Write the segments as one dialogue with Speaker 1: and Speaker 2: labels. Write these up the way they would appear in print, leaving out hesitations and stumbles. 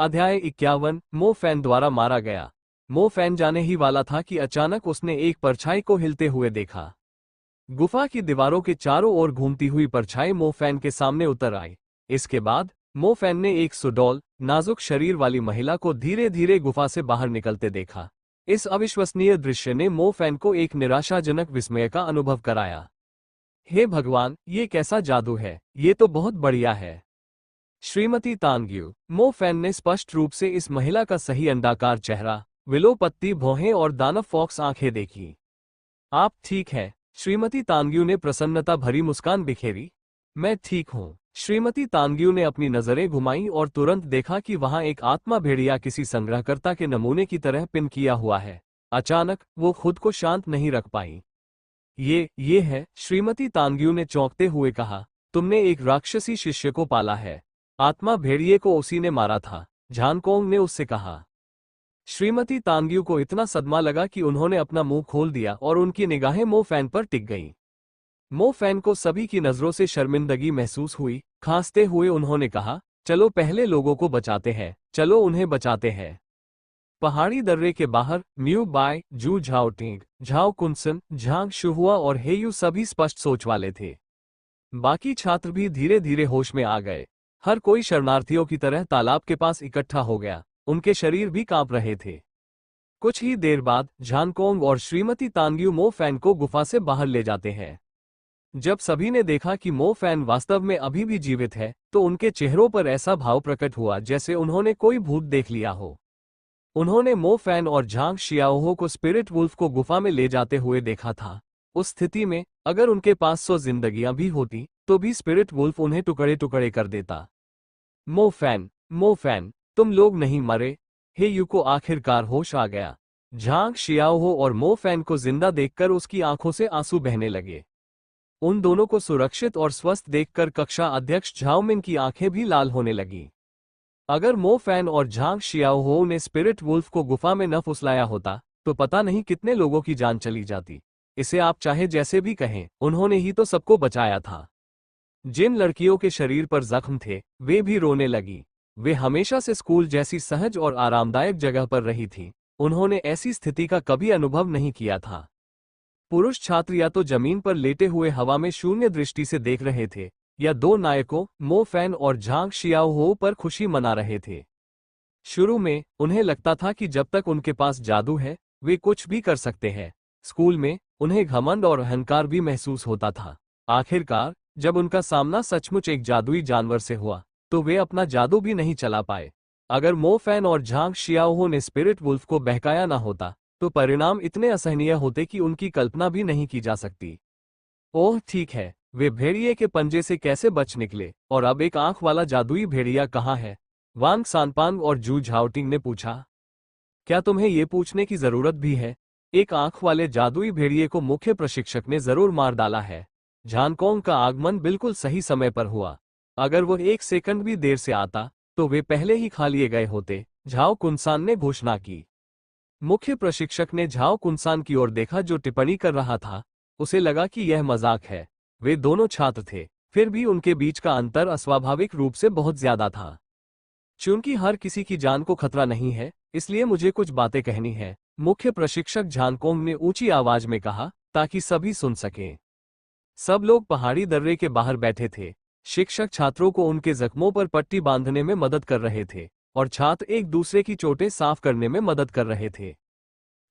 Speaker 1: अध्याय 51 मो फैन द्वारा मारा गया। मो फैन जाने ही वाला था कि अचानक उसने एक परछाई को हिलते हुए देखा। गुफा की दीवारों के चारों ओर घूमती हुई परछाई मो फैन के सामने उतर आई। इसके बाद मो फैन ने एक सुडौल, नाजुक शरीर वाली महिला को धीरे धीरे गुफा से बाहर निकलते देखा। इस अविश्वसनीय दृश्य ने मो फैन को एक निराशाजनक विस्मय का अनुभव कराया। हे भगवान, ये कैसा जादू है! ये तो बहुत बढ़िया है। श्रीमती तांग्यू, मो फैन ने स्पष्ट रूप से इस महिला का सही अंडाकार चेहरा, विलो पत्ती भौहें और दानव फॉक्स आंखें देखी। आप ठीक है? श्रीमती तांग्यू ने प्रसन्नता भरी मुस्कान बिखेरी। मैं ठीक हूँ। श्रीमती तांग्यू ने अपनी नजरें घुमाईं और तुरंत देखा कि वहां एक आत्मा भेड़िया किसी संग्रहकर्ता के नमूने की तरह पिन किया हुआ है। अचानक वो खुद को शांत नहीं रख पाई। ये है, श्रीमती तांग्यू ने चौंकते हुए कहा। तुमने एक राक्षसी शिष्य को पाला है। आत्मा भेड़िए को उसी ने मारा था, झानकोंग ने उससे कहा। श्रीमती तांग्यू को इतना सदमा लगा कि उन्होंने अपना मुंह खोल दिया और उनकी निगाहें मो फैन पर टिक गईं। मो फैन को सभी की नजरों से शर्मिंदगी महसूस हुई। खांसते हुए उन्होंने कहा, चलो पहले लोगों को बचाते हैं, चलो उन्हें बचाते हैं। पहाड़ी दर्रे के बाहर म्यू बाय, जू झाओटिंग, झाओ कुंसन, झांग शुहुआ और हेयू सभी स्पष्ट सोच वाले थे। बाकी छात्र भी धीरे धीरे होश में आ गए। हर कोई शरणार्थियों की तरह तालाब के पास इकट्ठा हो गया। उनके शरीर भी कांप रहे थे। कुछ ही देर बाद झानकोंग और श्रीमती तांग्यू मो फैन को गुफा से बाहर ले जाते हैं। जब सभी ने देखा कि मो फैन वास्तव में अभी भी जीवित है, तो उनके चेहरों पर ऐसा भाव प्रकट हुआ जैसे उन्होंने कोई भूत देख लिया हो। उन्होंने मो फैन और झांग शियाओहो को स्पिरिट वुल्फ को गुफा में ले जाते हुए देखा था। उस स्थिति में अगर उनके पास 100 जिंदगियां भी होती तो भी स्पिरिट वुल्फ उन्हें टुकड़े टुकड़े कर देता। मो फैन, तुम लोग नहीं मरे। हे यू को आखिरकार होश आ गया। झांग शियाओहो और मो फैन को जिंदा देखकर उसकी आंखों से आंसू बहने लगे। उन दोनों को सुरक्षित और स्वस्थ देखकर कक्षा अध्यक्ष झाओमिन की आंखें भी लाल होने लगीं। अगर मो फैन और झांग शियाओहो ने स्पिरिट वुल्फ को गुफा में न फुसलाया होता तो पता नहीं कितने लोगों की जान चली जाती। इसे आप चाहे जैसे भी कहें, उन्होंने ही तो सबको बचाया था। जिन लड़कियों के शरीर पर जख्म थे वे भी रोने लगी। वे हमेशा से स्कूल जैसी सहज और आरामदायक जगह पर रही थीं। उन्होंने ऐसी स्थिति का कभी अनुभव नहीं किया था। पुरुष छात्र या तो जमीन पर लेटे हुए हवा में शून्य दृष्टि से देख रहे थे, या दो नायकों मो फैन और झांग शियाओहो पर खुशी मना रहे थे। शुरू में उन्हें लगता था कि जब तक उनके पास जादू है वे कुछ भी कर सकते हैं। स्कूल में उन्हें घमंड और अहंकार भी महसूस होता था। आखिरकार जब उनका सामना सचमुच एक जादुई जानवर से हुआ तो वे अपना जादू भी नहीं चला पाए। अगर मो फैन और झांग शियाओहो ने स्पिरिट वुल्फ को बहकाया ना होता तो परिणाम इतने असहनीय होते कि उनकी कल्पना भी नहीं की जा सकती। ओह ठीक है, वे भेड़िए के पंजे से कैसे बच निकले, और अब एक आंख वाला जादुई भेड़िया कहाँ है? वांग सानपांग और जू झाओटिंग ने पूछा। क्या तुम्हें ये पूछने की जरूरत भी है? एक आंख वाले जादुई भेड़िए को मुख्य प्रशिक्षक ने जरूर मार डाला है। झानकोंग का आगमन बिल्कुल सही समय पर हुआ। अगर वो 1 सेकंड भी देर से आता तो वे पहले ही खा लिए गए होते, झाओ कुनसान ने घोषणा की। मुख्य प्रशिक्षक ने झाओ कुनसान की ओर देखा जो टिप्पणी कर रहा था। उसे लगा कि यह मजाक है। वे दोनों छात्र थे, फिर भी उनके बीच का अंतर अस्वाभाविक रूप से बहुत ज्यादा था। चूंकि हर किसी की जान को खतरा नहीं है, इसलिए मुझे कुछ बातें कहनी है, मुख्य प्रशिक्षक झानकोंग ने ऊंची आवाज में कहा, ताकि सभी सुन सकें। सब लोग पहाड़ी दर्रे के बाहर बैठे थे। शिक्षक छात्रों को उनके जख्मों पर पट्टी बांधने में मदद कर रहे थे और छात्र एक दूसरे की चोटें साफ करने में मदद कर रहे थे।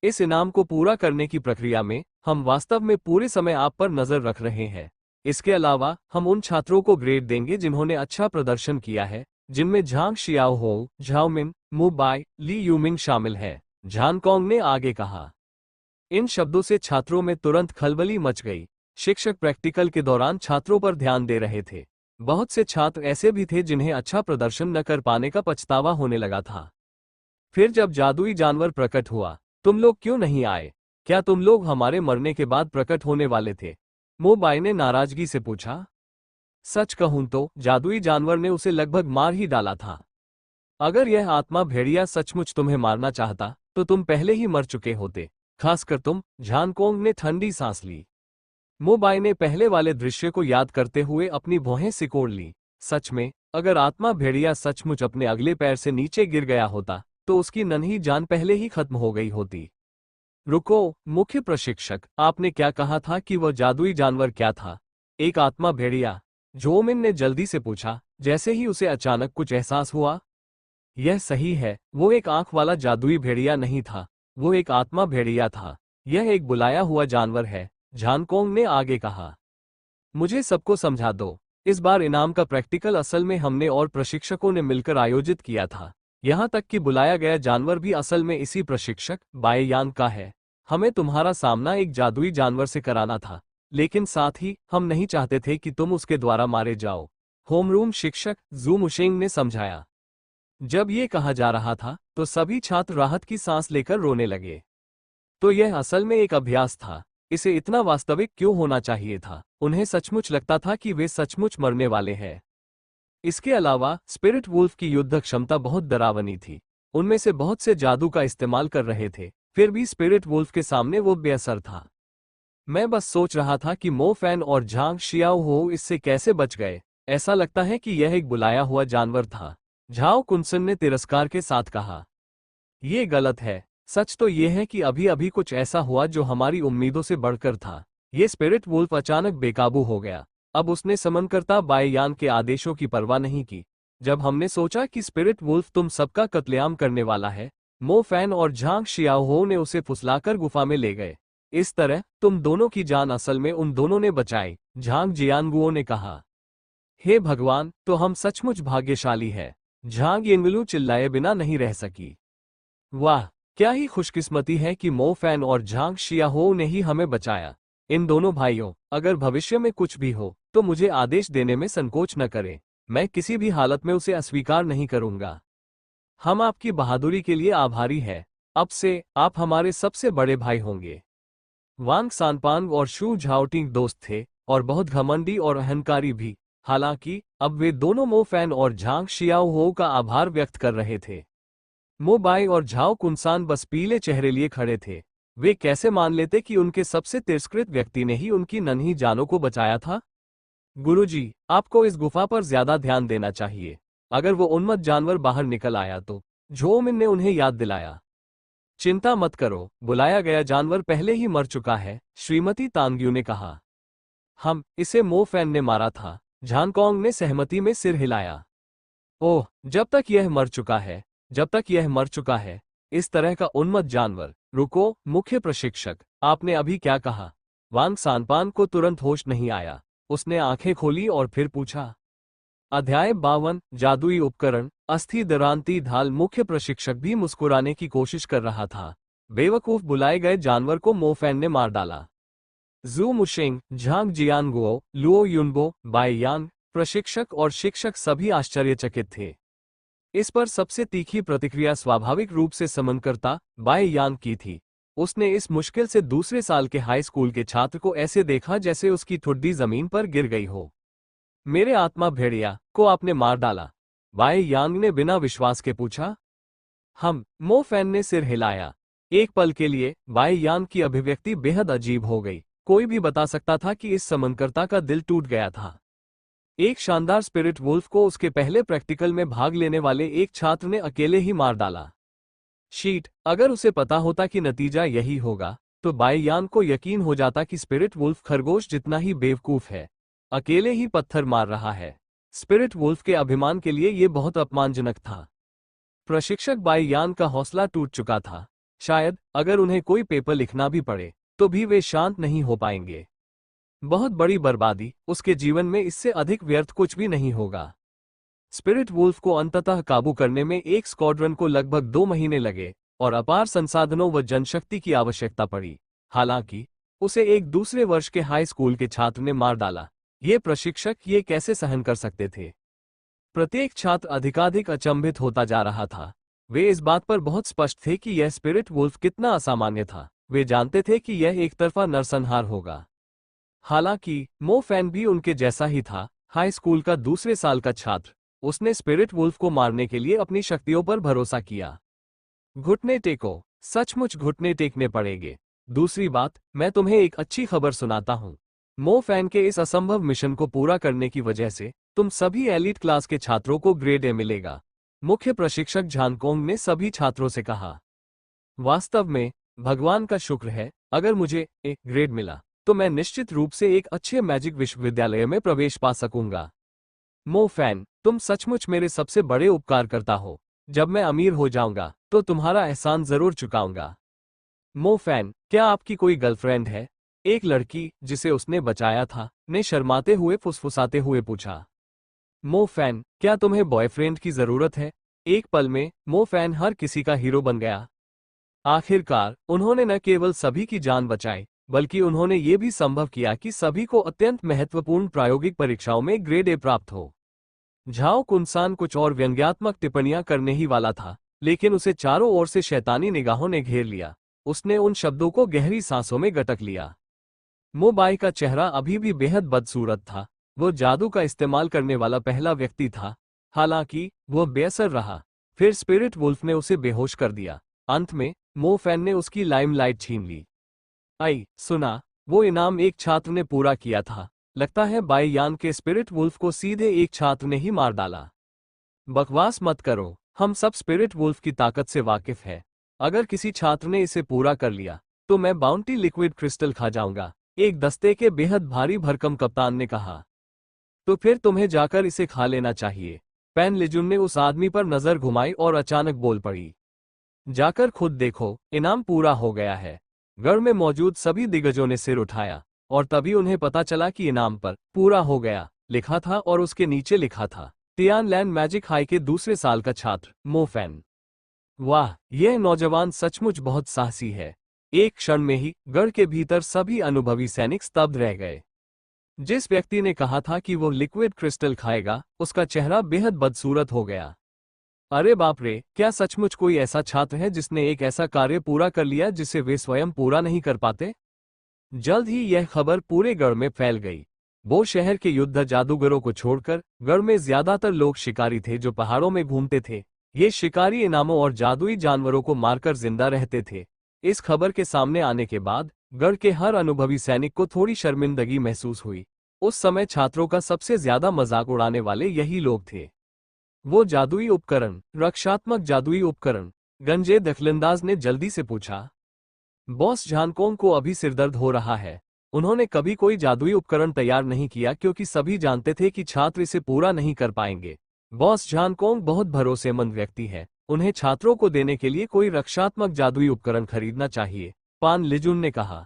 Speaker 1: इस इनाम को पूरा करने की प्रक्रिया में हम वास्तव में पूरे समय आप पर नजर रख रहे हैं। इसके अलावा हम उन छात्रों को ग्रेड देंगे जिन्होंने अच्छा प्रदर्शन किया है, जिनमें झांग शियाओहो, झाओमिन, मु बाय, ली यूमिंग शामिल है, झानकोंग ने आगे कहा। इन शब्दों से छात्रों में तुरंत खलबली मच गई। शिक्षक प्रैक्टिकल के दौरान छात्रों पर ध्यान दे रहे थे। बहुत से छात्र ऐसे भी थे जिन्हें अच्छा प्रदर्शन न कर पाने का पछतावा होने लगा था। फिर जब जादुई जानवर प्रकट हुआ, तुम लोग क्यों नहीं आए? क्या तुम लोग हमारे मरने के बाद प्रकट होने वाले थे? मो बाय ने नाराजगी से पूछा। सच कहूं तो जादुई जानवर ने उसे लगभग मार ही डाला था। अगर यह आत्मा भेड़िया सचमुच तुम्हें मारना चाहता तो तुम पहले ही मर चुके होते, खासकर तुम। झानकोंग ने ठंडी सांस ली। मो बाय ने पहले वाले दृश्य को याद करते हुए अपनी भौहें सिकोड़ ली। सच में अगर आत्मा भेड़िया सचमुच अपने अगले पैर से नीचे गिर गया होता तो उसकी नन्ही जान पहले ही खत्म हो गई होती। रुको, मुख्य प्रशिक्षक, आपने क्या कहा था कि वह जादुई जानवर क्या था? एक आत्मा भेड़िया, जोमिन ने जल्दी से पूछा, जैसे ही उसे अचानक कुछ एहसास हुआ। यह सही है, वो एक आंख वाला जादुई भेड़िया नहीं था, वो एक आत्मा भेड़िया था। यह एक बुलाया हुआ जानवर है, झानकोंग ने आगे कहा। मुझे सबको समझा दो। इस बार इनाम का प्रैक्टिकल असल में हमने और प्रशिक्षकों ने मिलकर आयोजित किया था। यहाँ तक कि बुलाया गया जानवर भी असल में इसी प्रशिक्षक बाय यांग का है। हमें तुम्हारा सामना एक जादुई जानवर से कराना था, लेकिन साथ ही हम नहीं चाहते थे कि तुम उसके द्वारा मारे जाओ, होमरूम शिक्षक जू मुशेंग ने समझाया। जब ये कहा जा रहा था तो सभी छात्र राहत की सांस लेकर रोने लगे। तो यह असल में एक अभ्यास था, इसे इतना वास्तविक क्यों होना चाहिए था? उन्हें सचमुच लगता था कि वे सचमुच मरने वाले हैं। इसके अलावा स्पिरिट वुल्फ की युद्ध क्षमता बहुत डरावनी थी। उनमें से बहुत से जादू का इस्तेमाल कर रहे थे, फिर भी स्पिरिट वुल्फ के सामने वो बेअसर था। मैं बस सोच रहा था कि मो फैन और झांग शियाओ हो इससे कैसे बच गए। ऐसा लगता है कि यह एक बुलाया हुआ जानवर था, झाओ कुनसन ने तिरस्कार के साथ कहा। ये गलत है। सच तो यह है कि अभी अभी कुछ ऐसा हुआ जो हमारी उम्मीदों से बढ़कर था। ये स्पिरिट वुल्फ अचानक बेकाबू हो गया। अब उसने समनकर्ता बाय यान के आदेशों की परवाह नहीं की। जब हमने सोचा कि स्पिरिट वुल्फ तुम सबका कत्लेआम करने वाला है, मो फैन और झांग शियाओहो ने उसे फुसलाकर गुफा में ले गए। इस तरह तुम दोनों की जान असल में उन दोनों ने बचाई, झांग जियानगुओ ने कहा। हे भगवान, तो हम सचमुच भाग्यशाली है, झांग येंगलू चिल्लाए बिना नहीं रह सकी। वाह, क्या ही खुशकिस्मती है कि मो फैन और झांग शियाहो ने ही हमें बचाया। इन दोनों भाइयों, अगर भविष्य में कुछ भी हो तो मुझे आदेश देने में संकोच न करें। मैं किसी भी हालत में उसे अस्वीकार नहीं करूंगा। हम आपकी बहादुरी के लिए आभारी हैं। अब से आप हमारे सबसे बड़े भाई होंगे। वांग सानपांग और शू झाओटिंग दोस्त थे और बहुत घमंडी और अहंकारी भी। हालांकि अब वे दोनों मो फैन और झांग शियाओहो का आभार व्यक्त कर रहे थे। मो बाई और झाओ कुनसान बस पीले चेहरे लिए खड़े थे। वे कैसे मान लेते कि उनके सबसे तिरस्कृत व्यक्ति ने ही उनकी नन्ही जानों को बचाया था? गुरुजी, आपको इस गुफा पर ज्यादा ध्यान देना चाहिए। अगर वो उन्मत्त जानवर बाहर निकल आया तो, झोमिन ने उन्हें याद दिलाया। चिंता मत करो, बुलाया गया जानवर पहले ही मर चुका है, श्रीमती तांग्यू ने कहा। इसे मो फैन ने मारा था, झानकोंग ने सहमति में सिर हिलाया। ओह, जब तक यह मर चुका है, इस तरह का उन्मत्त जानवर। रुको, मुख्य प्रशिक्षक, आपने अभी क्या कहा? वांग सानपान को तुरंत होश नहीं आया। उसने आंखें खोली और फिर पूछा। अध्याय 52, जादुई उपकरण, अस्थि दरांती ढाल। मुख्य प्रशिक्षक भी मुस्कुराने की कोशिश कर रहा था। बेवकूफ, बुलाए गए जानवर को मो फैन ने मार डाला। जू मुशेंग, झांग जियानगुओ, लुओ युनबो, बाय यान, प्रशिक्षक और शिक्षक सभी आश्चर्यचकित थे। इस पर सबसे तीखी प्रतिक्रिया स्वाभाविक रूप से समनकर्ता बाय यान की थी। उसने इस मुश्किल से दूसरे साल के हाई स्कूल के छात्र को ऐसे देखा जैसे उसकी ठुड्डी जमीन पर गिर गई हो। मेरे आत्मा भेड़िया को आपने मार डाला? बाय यांग ने बिना विश्वास के पूछा। मो फैन ने सिर हिलाया। एक पल के लिए बाय यांग की अभिव्यक्ति बेहद अजीब हो गई। कोई भी बता सकता था कि इस समनकर्ता का दिल टूट गया था। एक शानदार स्पिरिट वुल्फ को उसके पहले प्रैक्टिकल में भाग लेने वाले एक छात्र ने अकेले ही मार डाला। शीट, अगर उसे पता होता कि नतीजा यही होगा, तो बाय यान को यकीन हो जाता कि स्पिरिट वुल्फ खरगोश जितना ही बेवकूफ है, अकेले ही पत्थर मार रहा है। स्पिरिट वुल्फ के अभिमान के लिए यह बहुत अपमानजनक था। प्रशिक्षक बाय यान का हौसला टूट चुका था। शायद अगर उन्हें कोई पेपर लिखना भी पड़े तो भी वे शांत नहीं हो पाएंगे। बहुत बड़ी बर्बादी, उसके जीवन में इससे अधिक व्यर्थ कुछ भी नहीं होगा। स्पिरिट वुल्फ को अंततः काबू करने में एक स्क्वाड्रन को लगभग 2 महीने लगे और अपार संसाधनों व जनशक्ति की आवश्यकता पड़ी। हालांकि उसे एक दूसरे वर्ष के हाई स्कूल के छात्र ने मार डाला। ये प्रशिक्षक ये कैसे सहन कर सकते थे? प्रत्येक छात्र अधिकाधिक अचंभित होता जा रहा था। वे इस बात पर बहुत स्पष्ट थे कि यह स्पिरिट वुल्फ कितना असामान्य था। वे जानते थे कि यह एक तरफा नरसंहार होगा। हालांकि मो फैन भी उनके जैसा ही था, हाई स्कूल का दूसरे साल का छात्र। उसने स्पिरिट वुल्फ को मारने के लिए अपनी शक्तियों पर भरोसा किया। घुटने टेको, सचमुच घुटने टेकने पड़ेंगे। दूसरी बात, मैं तुम्हें एक अच्छी खबर सुनाता हूं। मो फैन के इस असंभव मिशन को पूरा करने की वजह से तुम सभी एलीट क्लास के छात्रों को ग्रेड ए मिलेगा, मुख्य प्रशिक्षक झानकोंग ने सभी छात्रों से कहा। वास्तव में भगवान का शुक्र है, अगर मुझे ए ग्रेड मिला तो मैं निश्चित रूप से एक अच्छे मैजिक विश्वविद्यालय में प्रवेश पा सकूंगा। मो फैन, तुम सचमुच मेरे सबसे बड़े उपकारकर्ता हो। जब मैं अमीर हो जाऊंगा तो तुम्हारा एहसान जरूर चुकाऊंगा। मो फैन, क्या आपकी कोई गर्लफ्रेंड है? एक लड़की जिसे उसने बचाया था ने शर्माते हुए फुसफुसाते हुए पूछा। मो फैन, क्या तुम्हें बॉयफ्रेंड की जरूरत है? एक पल में मो फैन हर किसी का हीरो बन गया। आखिरकार उन्होंने न केवल सभी की जान बचाई, बल्कि उन्होंने ये भी संभव किया कि सभी को अत्यंत महत्वपूर्ण प्रायोगिक परीक्षाओं में ग्रेड ए प्राप्त हो। झाओ कुनसान कुछ और व्यंग्यात्मक टिप्पणियां करने ही वाला था, लेकिन उसे चारों ओर से शैतानी निगाहों ने घेर लिया। उसने उन शब्दों को गहरी सांसों में गटक लिया। मोबाई का चेहरा अभी भी बेहद बदसूरत था। वो जादू का इस्तेमाल करने वाला पहला व्यक्ति था। हालांकि वह बेअसर रहा। फिर स्पिरिट वुल्फ ने उसे बेहोश कर दिया। अंत में मो फैन ने उसकी लाइमलाइट छीन ली। आई सुना, वो इनाम एक छात्र ने पूरा किया था। लगता है बाई यान के स्पिरिट वुल्फ को सीधे एक छात्र ने ही मार डाला। बकवास मत करो, हम सब स्पिरिट वुल्फ की ताकत से वाकिफ है। अगर किसी छात्र ने इसे पूरा कर लिया तो मैं बाउंटी लिक्विड क्रिस्टल खा जाऊंगा, एक दस्ते के बेहद भारी भरकम कप्तान ने कहा। तो फिर तुम्हें जाकर इसे खा लेना चाहिए। पैन लिजुन ने उस आदमी पर नजर घुमाई और अचानक बोल पड़ी। जाकर खुद देखो, इनाम पूरा हो गया है। घर में मौजूद सभी दिग्गजों ने सिर उठाया और तभी उन्हें पता चला कि इनाम पर पूरा हो गया लिखा था और उसके नीचे लिखा था तियानलैंड मैजिक हाई के दूसरे साल का छात्र मो फैन। वाह, यह नौजवान सचमुच बहुत साहसी है। एक क्षण में ही गढ़ के भीतर सभी अनुभवी सैनिक स्तब्ध रह गए। जिस व्यक्ति ने कहा था कि वो लिक्विड क्रिस्टल खाएगा, उसका चेहरा बेहद बदसूरत हो गया। अरे बाप रे, क्या सचमुच कोई ऐसा छात्र है जिसने एक ऐसा कार्य पूरा कर लिया जिसे वे स्वयं पूरा नहीं कर पाते? जल्द ही यह खबर पूरे गढ़ में फैल गई। वो शहर के युद्ध जादूगरों को छोड़कर गढ़ में ज्यादातर लोग शिकारी थे जो पहाड़ों में घूमते थे। ये शिकारी इनामों और जादुई जानवरों को मारकर जिंदा रहते थे। इस खबर के सामने आने के बाद गढ़ के हर अनुभवी सैनिक को थोड़ी शर्मिंदगी महसूस हुई। उस समय छात्रों का सबसे ज्यादा मजाक उड़ाने वाले यही लोग थे। वो जादुई उपकरण, रक्षात्मक जादुई उपकरण? गंजे दखलंदाज ने जल्दी से पूछा। बॉस झानकोंग को अभी सिरदर्द हो रहा है। उन्होंने कभी कोई जादुई उपकरण तैयार नहीं किया क्योंकि सभी जानते थे कि छात्र इसे पूरा नहीं कर पाएंगे। बॉस झानकोंग बहुत भरोसेमंद व्यक्ति है, उन्हें छात्रों को देने के लिए कोई रक्षात्मक जादुई उपकरण खरीदना चाहिए, पान लिजुन ने कहा।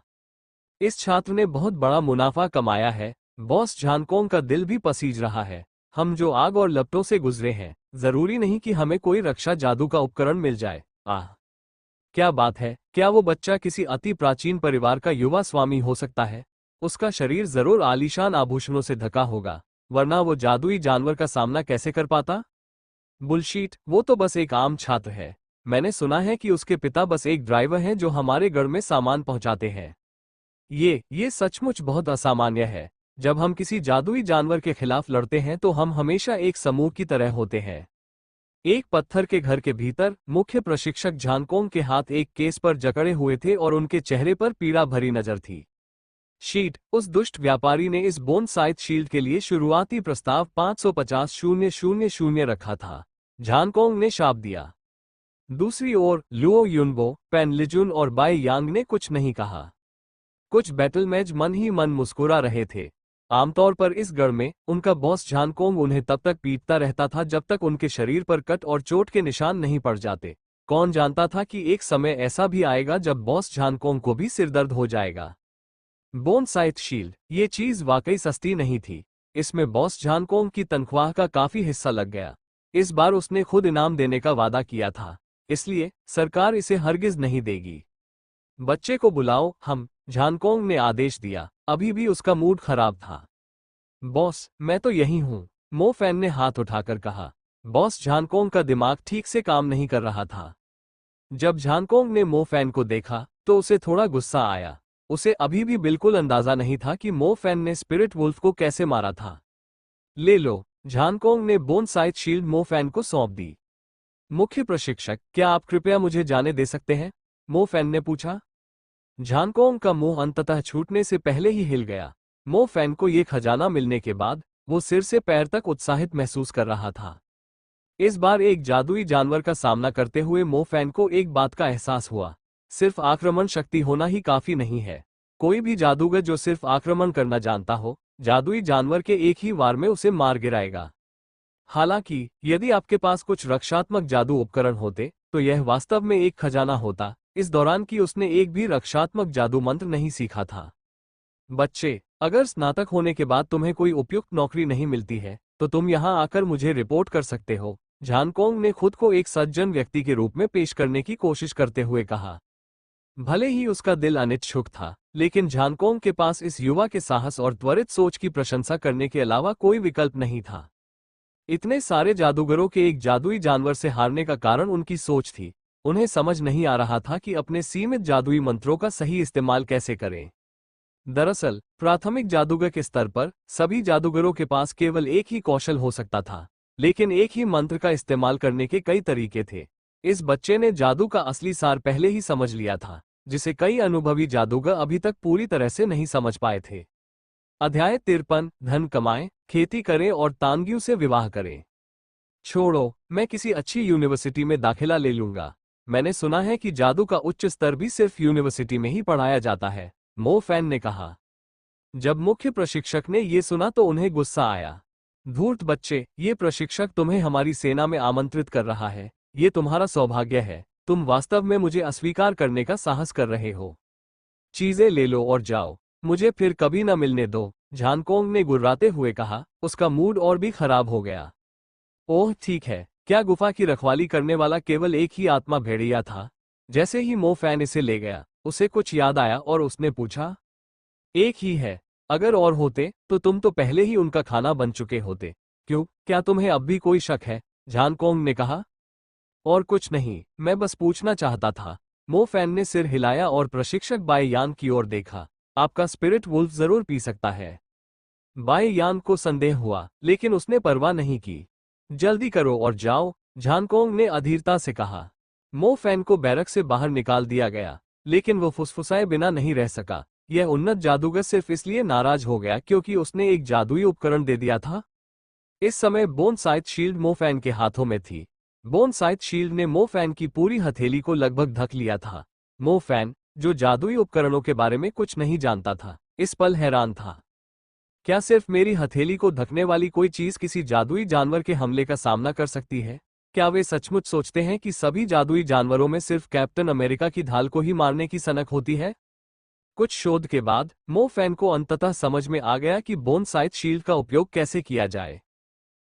Speaker 1: इस छात्र ने बहुत बड़ा मुनाफा कमाया है। बॉस झानकोंग का दिल भी पसीज रहा है। हम जो आग और लपटों से गुजरे हैं, जरूरी नहीं कि हमें कोई रक्षा जादू का उपकरण मिल जाए। आह, क्या बात है, क्या वो बच्चा किसी अति प्राचीन परिवार का युवा स्वामी हो सकता है? उसका शरीर जरूर आलीशान आभूषणों से ढका होगा, वरना वो जादुई जानवर का सामना कैसे कर पाता? बुलशीट, वो तो बस एक आम छात्र है। मैंने सुना है कि उसके पिता बस एक ड्राइवर हैं जो हमारे घर में सामान पहुंचाते हैं। ये सचमुच बहुत असामान्य है। जब हम किसी जादुई जानवर के खिलाफ लड़ते हैं तो हम हमेशा एक समूह की तरह होते हैं। एक पत्थर के घर के भीतर मुख्य प्रशिक्षक झानकोंग के हाथ एक केस पर जकड़े हुए थे और उनके चेहरे पर पीड़ा भरी नजर थी। शीट, उस दुष्ट व्यापारी ने इस बोनसाइट शील्ड के लिए शुरुआती प्रस्ताव 550,000 रखा था, झानकोंग ने शाप दिया। दूसरी ओर लुओ युनबो, पेन लिजुन और बाई यांग ने कुछ नहीं कहा। कुछ बैटलमेज मन ही मन मुस्कुरा रहे थे। आमतौर पर इस गढ़ में उनका बॉस झानकोंग उन्हें तब तक पीटता रहता था जब तक उनके शरीर पर कट और चोट के निशान नहीं पड़ जाते। कौन जानता था कि एक समय ऐसा भी आएगा जब बॉस झानकोंग को भी सिरदर्द हो जाएगा। बोनसाइट शील्ड, ये चीज वाकई सस्ती नहीं थी। इसमें बॉस झानकोंग की तनख्वाह का काफी हिस्सा लग गया। इस बार उसने खुद इनाम देने का वादा किया था, इसलिए सरकार इसे हरगिज नहीं देगी। बच्चे को बुलाओ, हम, झानकोंग ने आदेश दिया। अभी भी उसका मूड खराब था। बॉस, मैं तो यही हूं, मो फैन ने हाथ उठाकर कहा। बॉस झानकोंग का दिमाग ठीक से काम नहीं कर रहा था। जब झानकोंग ने मो फैन को देखा तो उसे थोड़ा गुस्सा आया। उसे अभी भी बिल्कुल अंदाजा नहीं था कि मो फैन ने स्पिरिट वुल्फ को कैसे मारा था। ले लो, झानकोंग ने बोनसाइट शील्ड मो फैन को सौंप दी। मुख्य प्रशिक्षक, क्या आप कृपया मुझे जाने दे सकते हैं? मो फैन ने पूछा। झानकोंग का मुंह अंततः छूटने से पहले ही हिल गया। मो फैन को ये खजाना मिलने के बाद वो सिर से पैर तक उत्साहित महसूस कर रहा था। इस बार एक जादुई जानवर का सामना करते हुए मो फैन को एक बात का एहसास हुआ, सिर्फ आक्रमण शक्ति होना ही काफी नहीं है। कोई भी जादूगर जो सिर्फ आक्रमण करना जानता हो, जादुई जानवर के एक ही वार में उसे मार गिराएगा। हालांकि यदि आपके पास कुछ रक्षात्मक जादू उपकरण होते तो यह वास्तव में एक खजाना होता। इस दौरान की उसने एक भी रक्षात्मक जादू मंत्र नहीं सीखा था। बच्चे, अगर स्नातक होने के बाद तुम्हें कोई उपयुक्त नौकरी नहीं मिलती है तो तुम यहां आकर मुझे रिपोर्ट कर सकते हो, झानकोंग ने खुद को एक सज्जन व्यक्ति के रूप में पेश करने की कोशिश करते हुए कहा। भले ही उसका दिल अनिच्छुक था, लेकिन झानकोंग के पास इस युवा के साहस और त्वरित सोच की प्रशंसा करने के अलावा कोई विकल्प नहीं था। इतने सारे जादूगरों के एक जादुई जानवर से हारने का कारण उनकी सोच थी। उन्हें समझ नहीं आ रहा था कि अपने सीमित जादुई मंत्रों का सही इस्तेमाल कैसे करें। दरअसल प्राथमिक जादूगर के स्तर पर सभी जादूगरों के पास केवल एक ही कौशल हो सकता था, लेकिन एक ही मंत्र का इस्तेमाल करने के कई तरीके थे। इस बच्चे ने जादू का असली सार पहले ही समझ लिया था, जिसे कई अनुभवी जादूगर अभी तक पूरी तरह से नहीं समझ पाए थे। अध्याय 53, धन कमाएं, खेती करें और तानग्यू से विवाह करें। छोड़ो, मैं किसी अच्छी यूनिवर्सिटी में दाखिला ले लूंगा। मैंने सुना है कि जादू का उच्च स्तर भी सिर्फ यूनिवर्सिटी में ही पढ़ाया जाता है, मो फैन ने कहा। जब मुख्य प्रशिक्षक ने ये सुना तो उन्हें गुस्सा आया। धूर्त बच्चे, ये प्रशिक्षक तुम्हें हमारी सेना में आमंत्रित कर रहा है। ये तुम्हारा सौभाग्य है, तुम वास्तव में मुझे अस्वीकार करने का साहस कर रहे हो। चीजें ले लो और जाओ, मुझे फिर कभी न मिलने दो, झानकोंग ने गुर्राते हुए कहा। उसका मूड और भी खराब हो गया। ओह ठीक है, क्या गुफा की रखवाली करने वाला केवल एक ही आत्मा भेड़िया था? जैसे ही मो फैन इसे ले गया, उसे कुछ याद आया और उसने पूछा, एक ही है, अगर और होते तो तुम तो पहले ही उनका खाना बन चुके होते। क्यों, क्या तुम्हें अब भी कोई शक है? झानकोंग ने कहा। और कुछ नहीं, मैं बस पूछना चाहता था। मो फैन ने सिर हिलाया और प्रशिक्षक बाय यान की ओर देखा। आपका स्पिरिट वुल्फ जरूर पी सकता है। बाय यान को संदेह हुआ, लेकिन उसने परवाह नहीं की। जल्दी करो और जाओ, झानकोंग ने अधीरता से कहा। मो फैन को बैरक से बाहर निकाल दिया गया, लेकिन वो फुसफुसाए बिना नहीं रह सका। यह उन्नत जादूगर सिर्फ इसलिए नाराज हो गया क्योंकि उसने एक जादुई उपकरण दे दिया था। इस समय बोन साइट शील्ड मो फैन के हाथों में थी। बोन साइट शील्ड ने मो फैन की पूरी हथेली को लगभग ढक लिया था। मो फैन, जो जादुई उपकरणों के बारे में कुछ नहीं जानता था, इस पल हैरान था। क्या सिर्फ मेरी हथेली को ढकने वाली कोई चीज किसी जादुई जानवर के हमले का सामना कर सकती है? क्या वे सचमुच सोचते हैं कि सभी जादुई जानवरों में सिर्फ कैप्टन अमेरिका की ढाल को ही मारने की सनक होती है? कुछ शोध के बाद मो फैन को अंततः समझ में आ गया कि बोन साइट शील्ड का उपयोग कैसे किया जाए।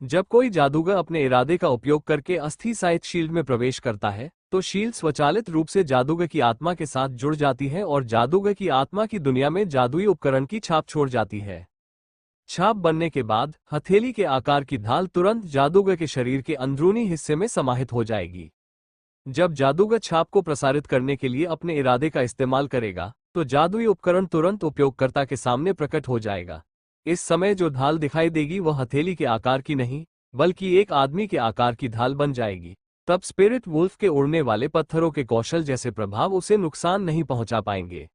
Speaker 1: जब कोई जादूगर अपने इरादे का उपयोग करके अस्थि साइट शील्ड में प्रवेश करता है, तो शील्ड स्वचालित रूप से जादूगर की आत्मा के साथ जुड़ जाती है और जादूगर की आत्मा की दुनिया में जादुई उपकरण की छाप छोड़ जाती है। छाप बनने के बाद हथेली के आकार की ढाल तुरंत जादूगर के शरीर के अंदरूनी हिस्से में समाहित हो जाएगी। जब जादूगर छाप को प्रसारित करने के लिए अपने इरादे का इस्तेमाल करेगा, तो जादुई उपकरण तुरंत उपयोगकर्ता के सामने प्रकट हो जाएगा। इस समय जो ढाल दिखाई देगी वह हथेली के आकार की नहीं, बल्कि एक आदमी के आकार की ढाल बन जाएगी। तब स्पिरिट वुल्फ के उड़ने वाले पत्थरों के कौशल जैसे प्रभाव उसे नुकसान नहीं पहुंचा पाएंगे।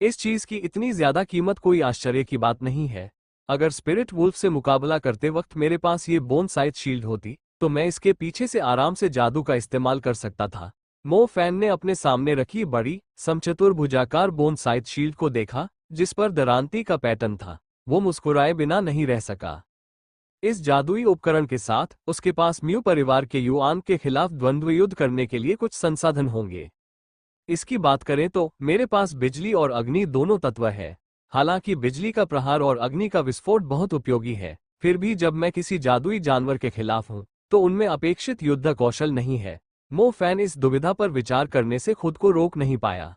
Speaker 1: इस चीज की इतनी ज्यादा कीमत कोई आश्चर्य की बात नहीं है। अगर स्पिरिट वुल्फ से मुकाबला करते वक्त मेरे पास ये बोन साइट शील्ड होती, तो मैं इसके पीछे से आराम से जादू का इस्तेमाल कर सकता था। मो फैन ने अपने सामने रखी बड़ी समचतुर भुजाकार बोन साइट शील्ड को देखा, जिस पर दरांती का पैटर्न था। वो मुस्कुराए बिना नहीं रह सका। इस जादुई उपकरण के साथ उसके पास म्यू परिवार के युआन के खिलाफ द्वंद्व युद्ध करने के लिए कुछ संसाधन होंगे। इसकी बात करें तो मेरे पास बिजली और अग्नि दोनों तत्व है। हालांकि बिजली का प्रहार और अग्नि का विस्फोट बहुत उपयोगी है, फिर भी जब मैं किसी जादुई जानवर के खिलाफ हूं, तो उनमें अपेक्षित युद्ध कौशल नहीं है। मो फैन इस दुविधा पर विचार करने से खुद को रोक नहीं पाया।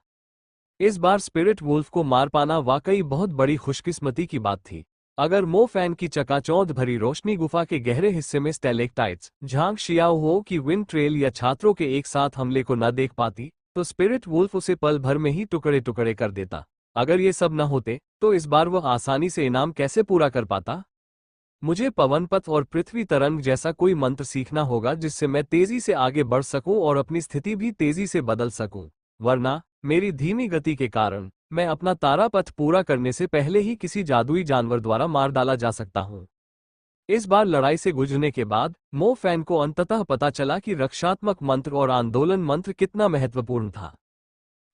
Speaker 1: इस बार स्पिरिट वुल्फ को मार पाना वाकई बहुत बड़ी खुशकिस्मती की बात थी। अगर मो फैन की चकाचौंध भरी रोशनी गुफा के गहरे हिस्से में स्टैलेक्टाइट्स, झांग शियाओहो की विंड ट्रेल या छात्रों के एक साथ हमले को न देख पाती, तो स्पिरिट वुल्फ उसे पल भर में ही टुकड़े टुकड़े कर देता। अगर ये सब न होते, तो इस बार वह आसानी से इनाम कैसे पूरा कर पाता? मुझे पवनपथ और पृथ्वी तरंग जैसा कोई मंत्र सीखना होगा जिससे मैं तेजी से आगे बढ़ सकूं और अपनी स्थिति भी तेजी से बदल सकूं। वरना मेरी धीमी गति के कारण मैं अपना तारापथ पूरा करने से पहले ही किसी जादुई जानवर द्वारा मार डाला जा सकता हूं। इस बार लड़ाई से गुजरने के बाद मो फैन को अंततः पता चला कि रक्षात्मक मंत्र और आंदोलन मंत्र कितना महत्वपूर्ण था।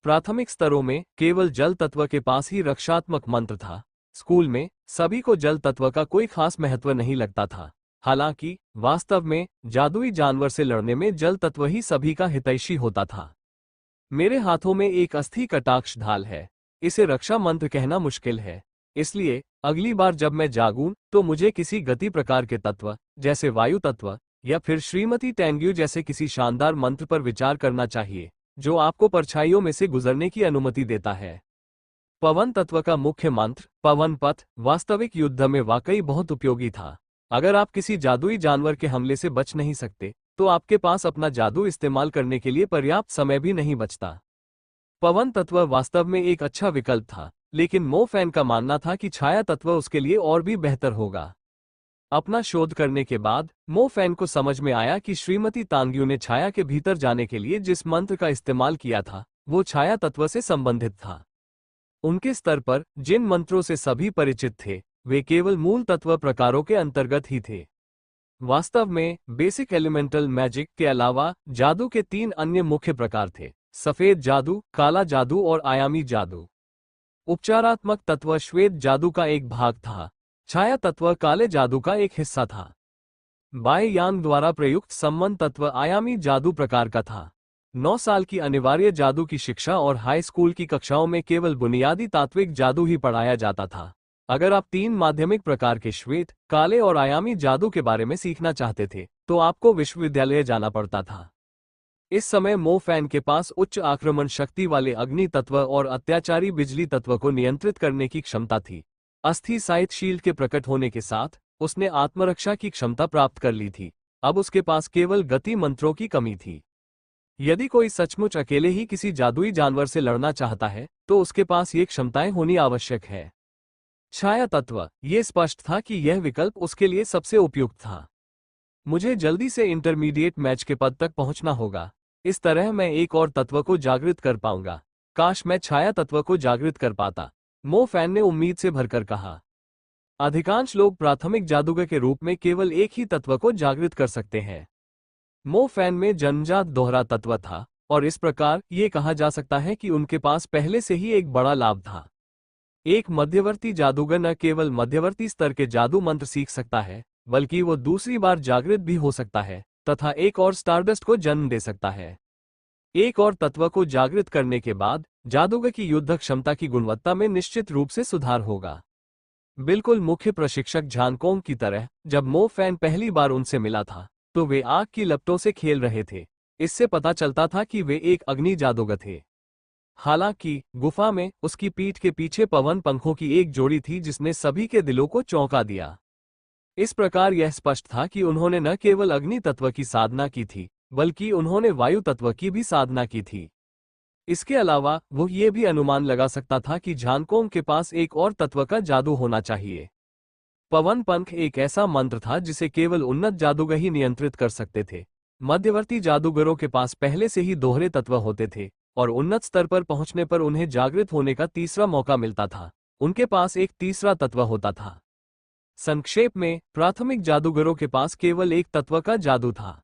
Speaker 1: प्राथमिक स्तरों में केवल जल तत्व के पास ही रक्षात्मक मंत्र था। स्कूल में सभी को जल तत्व का कोई खास महत्व नहीं लगता था। हालांकि वास्तव में जादुई जानवर से लड़ने में जल तत्व ही सभी का हितैषी होता था। मेरे हाथों में एक अस्थि कटाक्ष ढाल है। इसे रक्षा मंत्र कहना मुश्किल है, इसलिए अगली बार जब मैं जागूं तो मुझे किसी गति प्रकार के तत्व जैसे वायु तत्व या फिर श्रीमती टेंग्यू जैसे किसी शानदार मंत्र पर विचार करना चाहिए जो आपको परछाइयों में से गुजरने की अनुमति देता है। पवन तत्व का मुख्य मंत्र पवन पथ वास्तविक युद्ध में वाकई बहुत उपयोगी था। अगर आप किसी जादुई जानवर के हमले से बच नहीं सकते तो आपके पास अपना जादू इस्तेमाल करने के लिए पर्याप्त समय भी नहीं बचता। पवन तत्व वास्तव में एक अच्छा विकल्प था, लेकिन मो फैन का मानना था कि छाया तत्व उसके लिए और भी बेहतर होगा। अपना शोध करने के बाद मो फैन को समझ में आया कि श्रीमती तांग्यू ने छाया के भीतर जाने के लिए जिस मंत्र का इस्तेमाल किया था वो छाया तत्व से संबंधित था। उनके स्तर पर जिन मंत्रों से सभी परिचित थे वे केवल मूल तत्व प्रकारों के अंतर्गत ही थे। वास्तव में बेसिक एलिमेंटल मैजिक के अलावा जादू के 3 अन्य मुख्य प्रकार थे: सफेद जादू, काला जादू और आयामी जादू। उपचारात्मक तत्व श्वेत जादू का एक भाग था। छाया तत्व काले जादू का एक हिस्सा था। बाय यांग द्वारा प्रयुक्त सम्मन तत्व आयामी जादू प्रकार का था। 9 साल की अनिवार्य जादू की शिक्षा और हाई स्कूल की कक्षाओं में केवल बुनियादी तात्विक जादू ही पढ़ाया जाता था। अगर आप 3 माध्यमिक प्रकार के श्वेत, काले और आयामी जादू के बारे में सीखना चाहते थे तो आपको विश्वविद्यालय जाना पड़ता था। इस समय मो फैन के पास उच्च आक्रमण शक्ति वाले अग्नि तत्व और अत्याचारी बिजली तत्व को नियंत्रित करने की क्षमता थी। अस्थि साइट शील्ड के प्रकट होने के साथ उसने आत्मरक्षा की क्षमता प्राप्त कर ली थी। अब उसके पास केवल गति मंत्रों की कमी थी। यदि कोई सचमुच अकेले ही किसी जादुई जानवर से लड़ना चाहता है तो उसके पास ये क्षमताएं होनी आवश्यक है। छाया तत्व, ये स्पष्ट था कि यह विकल्प उसके लिए सबसे उपयुक्त था। मुझे जल्दी से इंटरमीडिएट मैच के पद तक पहुंचना होगा। इस तरह मैं एक और तत्व को जागृत कर पाऊंगा। काश मैं छाया तत्व को जागृत कर पाता, मो फैन ने उम्मीद से भरकर कहा। अधिकांश लोग प्राथमिक जादूगर के रूप में केवल एक ही तत्व को जागृत कर सकते हैं। मो फैन में जन्मजात दोहरा तत्व था और इस प्रकार ये कहा जा सकता है कि उनके पास पहले से ही एक बड़ा लाभ था। एक मध्यवर्ती जादूगर न केवल मध्यवर्ती स्तर के जादू मंत्र सीख सकता है बल्कि वो दूसरी बार जागृत भी हो सकता है तथा एक और स्टारडस्ट को जन्म दे सकता है। एक और तत्व को जागृत करने के बाद जादूगर की युद्ध क्षमता की गुणवत्ता में निश्चित रूप से सुधार होगा। बिल्कुल मुख्य प्रशिक्षक झानकोंग की तरह जब मो फैन पहली बार उनसे मिला था तो वे आग की लपटों से खेल रहे थे। इससे पता चलता था कि वे एक अग्नि जादूगर थे। हालांकि गुफा में उसकी पीठ के पीछे पवन पंखों की एक जोड़ी थी जिसने सभी के दिलों को चौंका दिया। इस प्रकार यह स्पष्ट था कि उन्होंने न केवल अग्नि तत्व की साधना की थी बल्कि उन्होंने वायु तत्व की भी साधना की थी। इसके अलावा वो ये भी अनुमान लगा सकता था कि झानकोंग के पास एक और तत्व का जादू होना चाहिए। पवन पंख एक ऐसा मंत्र था जिसे केवल उन्नत जादूगर ही नियंत्रित कर सकते थे। मध्यवर्ती जादूगरों के पास पहले से ही दोहरे तत्व होते थे और उन्नत स्तर पर पहुंचने पर उन्हें जागृत होने का तीसरा मौका मिलता था। उनके पास एक तीसरा तत्व होता था। संक्षेप में, प्राथमिक जादूगरों के पास केवल एक तत्व का जादू था।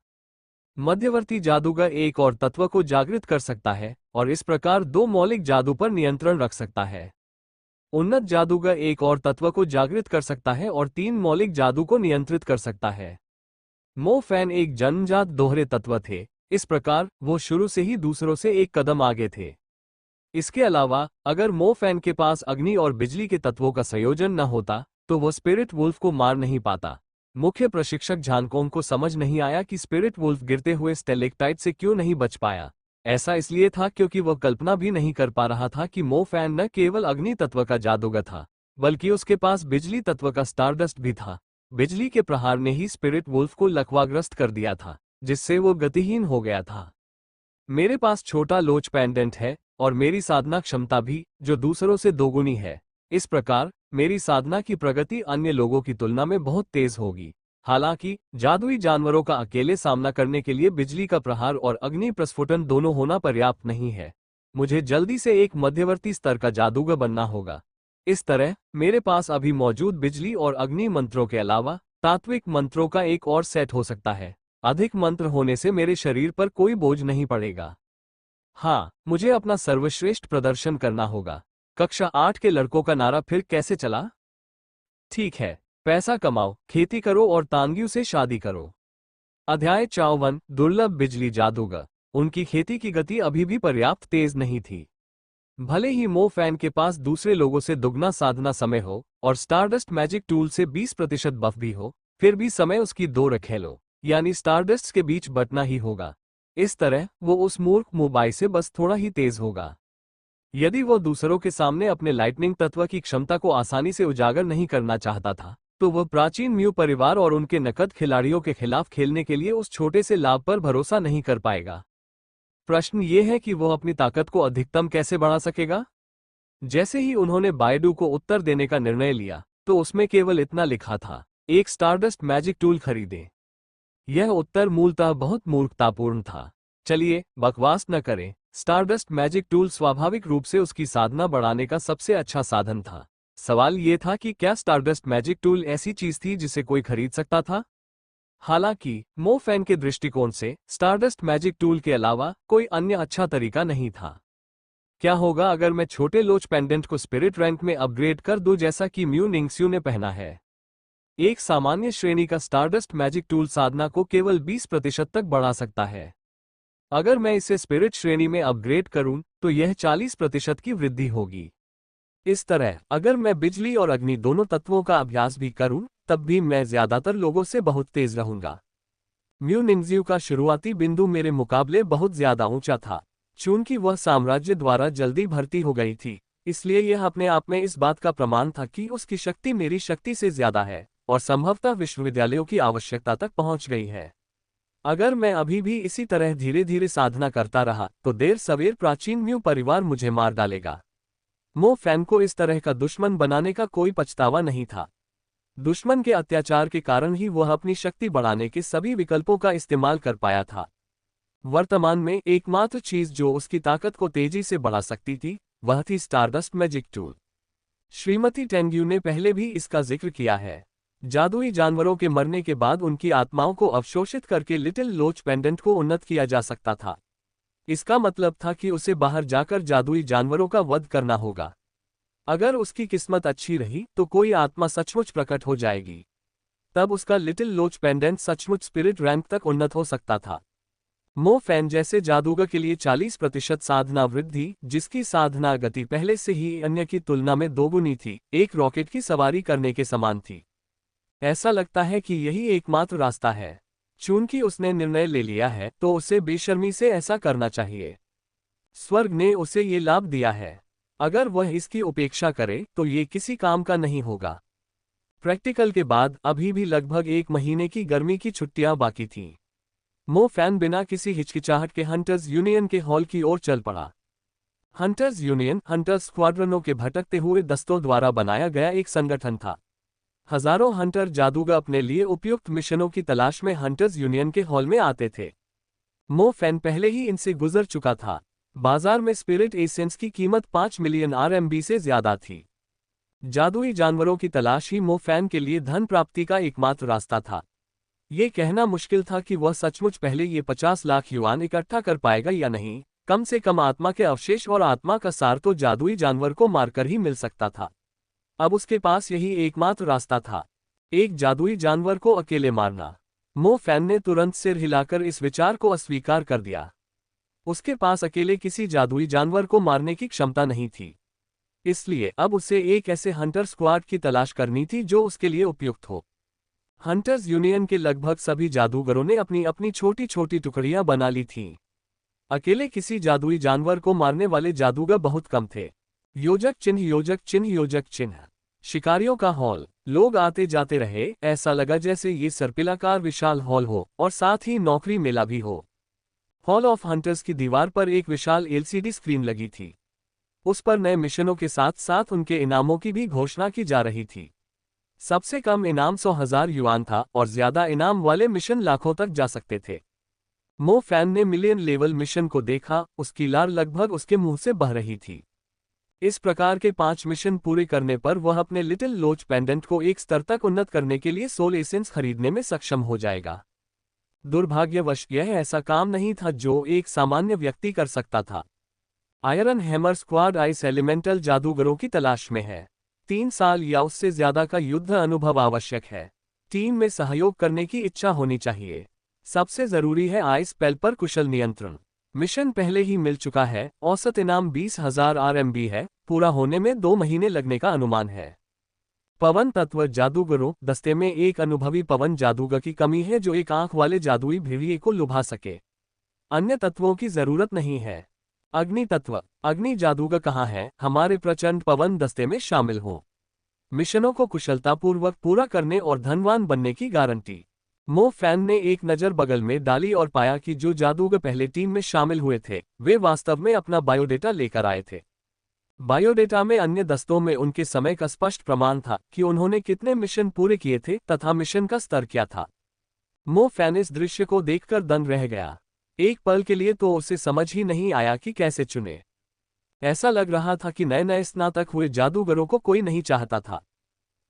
Speaker 1: मध्यवर्ती जादूगर एक और तत्व को जागृत कर सकता है और इस प्रकार 2 मौलिक जादू पर नियंत्रण रख सकता है। उन्नत जादूगर एक और तत्व को जागृत कर सकता है और 3 मौलिक जादू को नियंत्रित कर सकता है। मो फैन एक जन्मजात दोहरे तत्व थे, इस प्रकार वो शुरू से ही दूसरों से एक कदम आगे थे। इसके अलावा अगर मो फैन के पास अग्नि और बिजली के तत्वों का संयोजन न होता तो वो स्पिरिट वुल्फ को मार नहीं पाता। मुख्य प्रशिक्षक झानकोंग को समझ नहीं आया कि स्पिरिट वुल्फ गिरते हुए स्टेलेक्टाइट से क्यों नहीं बच पाया। ऐसा इसलिए था क्योंकि वह कल्पना भी नहीं कर पा रहा था कि मो फैन न केवल अग्नि तत्व का जादूगर था बल्कि उसके पास बिजली तत्व का स्टारडस्ट भी था। बिजली के प्रहार ने ही स्पिरिट वुल्फ को लकवाग्रस्त कर दिया था जिससे वो गतिहीन हो गया था। मेरे पास छोटा लोच पेंडेंट है और मेरी साधना क्षमता भी जो दूसरों से दोगुनी है। इस प्रकार मेरी साधना की प्रगति अन्य लोगों की तुलना में बहुत तेज होगी। हालांकि जादुई जानवरों का अकेले सामना करने के लिए बिजली का प्रहार और अग्नि प्रस्फुटन दोनों होना पर्याप्त नहीं है। मुझे जल्दी से एक मध्यवर्ती स्तर का जादूगर बनना होगा। इस तरह मेरे पास अभी मौजूद बिजली और अग्नि मंत्रों के अलावा तात्विक मंत्रों का एक और सेट हो सकता है। अधिक मंत्र होने से मेरे शरीर पर कोई बोझ नहीं पड़ेगा। हाँ, मुझे अपना सर्वश्रेष्ठ प्रदर्शन करना होगा। कक्षा 8 के लड़कों का नारा फिर कैसे चला? ठीक है, पैसा कमाओ, खेती करो और तांगियों से शादी करो। अध्याय 54 दुर्लभ बिजली जादूगर। उनकी खेती की गति अभी भी पर्याप्त तेज नहीं थी। भले ही मो फैन के पास दूसरे लोगों से दुगना साधना समय हो और स्टारडस्ट मैजिक टूल से 20% बफ भी हो, फिर भी समय उसकी दो रखेलो यानी स्टारडस्ट के बीच बटना ही होगा। इस तरह वो उस मूर्ख मोबाइल से बस थोड़ा ही तेज होगा। यदि वो दूसरों के सामने अपने लाइटनिंग तत्व की क्षमता को आसानी से उजागर नहीं करना चाहता था, तो वह प्राचीन म्यू परिवार और उनके नकद खिलाड़ियों के खिलाफ खेलने के लिए उस छोटे से लाभ पर भरोसा नहीं कर पाएगा। प्रश्न ये है कि वह अपनी ताकत को अधिकतम कैसे बढ़ा सकेगा? जैसे ही उन्होंने बायडू को उत्तर देने का निर्णय लिया, तो उसमें केवल इतना लिखा था, एक स्टारडस्ट मैजिक टूल खरीदें। यह उत्तर मूलतः बहुत मूर्खतापूर्ण था। चलिए, बकवास न करें। स्टारडस्ट मैजिक टूल स्वाभाविक रूप से उसकी साधना बढ़ाने का सबसे अच्छा साधन था। सवाल ये था कि क्या स्टारडस्ट मैजिक टूल ऐसी चीज थी जिसे कोई खरीद सकता था? हालांकि मो फैन के दृष्टिकोण से स्टारडस्ट मैजिक टूल के अलावा कोई अन्य अच्छा तरीका नहीं था। क्या होगा अगर मैं छोटे लोच पेंडेंट को स्पिरिट रैंक में अपग्रेड कर दूं जैसा कि म्यू निंगस्यू ने पहना है? एक सामान्य श्रेणी का स्टारडस्ट मैजिक टूल साधना को केवल 20% तक बढ़ा सकता है। अगर मैं इसे स्पिरिट श्रेणी में अपग्रेड करूं, तो यह 40% की वृद्धि होगी। इस तरह अगर मैं बिजली और अग्नि दोनों तत्वों का अभ्यास भी करूं, तब भी मैं ज्यादातर लोगों से बहुत तेज रहूंगा। म्यू निंगज्यू का शुरुआती बिंदु मेरे मुकाबले बहुत ज्यादा ऊंचा था। चूंकि वह साम्राज्य द्वारा जल्दी भर्ती हो गई थी, इसलिए यह अपने आप में इस बात का प्रमाण था कि उसकी शक्ति मेरी शक्ति से ज्यादा है और संभवतः विश्वविद्यालयों की आवश्यकता तक पहुंच गई है। अगर मैं अभी भी इसी तरह धीरे धीरे साधना करता रहा, तो देर सवेर प्राचीन म्यू परिवार मुझे मार डालेगा। मो फैन को इस तरह का दुश्मन बनाने का कोई पछतावा नहीं था। दुश्मन के अत्याचार के कारण ही वह अपनी शक्ति बढ़ाने के सभी विकल्पों का इस्तेमाल कर पाया था। वर्तमान में एकमात्र चीज जो उसकी ताकत को तेजी से बढ़ा सकती थी, वह थी स्टारडस्ट मैजिक टूल। श्रीमती टेंग्यू ने पहले भी इसका जिक्र किया है। जादुई जानवरों के मरने के बाद उनकी आत्माओं को अवशोषित करके लिटिल लोच पेंडेंट को उन्नत किया जा सकता था। इसका मतलब था कि उसे बाहर जाकर जादुई जानवरों का वध करना होगा। अगर उसकी किस्मत अच्छी रही तो कोई आत्मा सचमुच प्रकट हो जाएगी। तब उसका लिटिल लोच पेंडेंट सचमुच स्पिरिट रैंक तक उन्नत हो सकता था। मो फैन जैसे जादूगर के लिए 40% साधना वृद्धि, जिसकी साधना गति पहले से ही अन्य की तुलना में दोगुनी थी, एक रॉकेट की सवारी करने के समान थी। ऐसा लगता है कि यही एकमात्र रास्ता है। चूंकि उसने निर्णय ले लिया है, तो उसे बेशर्मी से ऐसा करना चाहिए। स्वर्ग ने उसे ये लाभ दिया है। अगर वह इसकी उपेक्षा करे तो ये किसी काम का नहीं होगा। प्रैक्टिकल के बाद अभी भी लगभग 1 महीने की गर्मी की छुट्टियां बाकी थीं। मो फैन बिना किसी हिचकिचाहट के हंटर्स यूनियन के हॉल की ओर चल पड़ा। हंटर्स यूनियन हंटर्स स्क्वाड्रनों के भटकते हुए दस्तों द्वारा बनाया गया एक संगठन था। हजारों हंटर जादूगर अपने लिए उपयुक्त मिशनों की तलाश में हंटर्स यूनियन के हॉल में आते थे। मो फैन पहले ही इनसे गुजर चुका था। बाजार में स्पिरिट एसेंस की कीमत 5 मिलियन RMB से ज्यादा थी। जादुई जानवरों की तलाश ही मो फैन के लिए धन प्राप्ति का एकमात्र रास्ता था। ये कहना मुश्किल था कि वह सचमुच पहले ये 50 लाख युआन इकट्ठा कर पाएगा या नहीं। कम से कम आत्मा के अवशेष और आत्मा का सार तो जादुई जानवर को मारकर ही मिल सकता था। अब उसके पास यही एकमात्र रास्ता था, एक जादुई जानवर को अकेले मारना। मो फैन ने तुरंत सिर हिलाकर इस विचार को अस्वीकार कर दिया। उसके पास अकेले किसी जादुई जानवर को मारने की क्षमता नहीं थी। इसलिए अब उसे एक ऐसे हंटर स्क्वाड की तलाश करनी थी जो उसके लिए उपयुक्त हो। हंटर्स यूनियन के लगभग सभी जादूगरों ने अपनी अपनी छोटी छोटी टुकड़ियां बना ली थीं। अकेले किसी जादुई जानवर को मारने वाले जादूगर बहुत कम थे। योजक चिन्ह योजक चिन्ह योजक चिन्ह। शिकारियों का हॉल। लोग आते जाते रहे, ऐसा लगा जैसे ये सर्पिलाकार विशाल हॉल हो और साथ ही नौकरी मेला भी हो। हॉल ऑफ हंटर्स की दीवार पर एक विशाल LCD स्क्रीन लगी थी। उस पर नए मिशनों के साथ साथ उनके इनामों की भी घोषणा की जा रही थी। सबसे कम इनाम 100,000 युआन था और ज्यादा इनाम वाले मिशन लाखों तक जा सकते थे। मो फैन ने मिलियन लेवल मिशन को देखा, उसकी लार लगभग उसके मुंह से बह रही थी। इस प्रकार के 5 मिशन पूरे करने पर वह अपने लिटिल लोच पेंडेंट को एक स्तर तक उन्नत करने के लिए सोल एसेंस खरीदने में सक्षम हो जाएगा। दुर्भाग्यवश यह ऐसा काम नहीं था जो एक सामान्य व्यक्ति कर सकता था। Iron hammer squad ice elemental जादूगरों की तलाश में है। 3 साल या उससे ज्यादा का युद्ध अनुभव आवश्यक है। टीम में सहयोग करने की इच्छा होनी चाहिए। सबसे जरूरी है आइस स्पेल पर कुशल नियंत्रण। मिशन पहले ही मिल चुका है। औसत इनाम 20,000 RMB है। पूरा होने में 2 महीने लगने का अनुमान है। पवन तत्व जादूगरों दस्ते में एक अनुभवी पवन जादूगर की कमी है जो एक आंख वाले जादुई भेड़िए को लुभा सके। अन्य तत्वों की जरूरत नहीं है। अग्नि तत्व अग्नि जादूगर कहाँ है? हमारे प्रचंड पवन दस्ते में शामिल हो। मिशनों को कुशलतापूर्वक पूरा करने और धनवान बनने की गारंटी। मो फैन ने एक नज़र बगल में डाली और पाया कि जो जादूगर पहले टीम में शामिल हुए थे वे वास्तव में अपना बायोडेटा लेकर आए थे। बायोडेटा में अन्य दस्तों में उनके समय का स्पष्ट प्रमाण था कि उन्होंने कितने मिशन पूरे किए थे तथा मिशन का स्तर क्या था। मो फैन इस दृश्य को देखकर दंग रह गया। एक पल के लिए तो उसे समझ ही नहीं आया कि कैसे चुने। ऐसा लग रहा था कि नए नए स्नातक हुए जादूगरों को कोई नहीं चाहता था।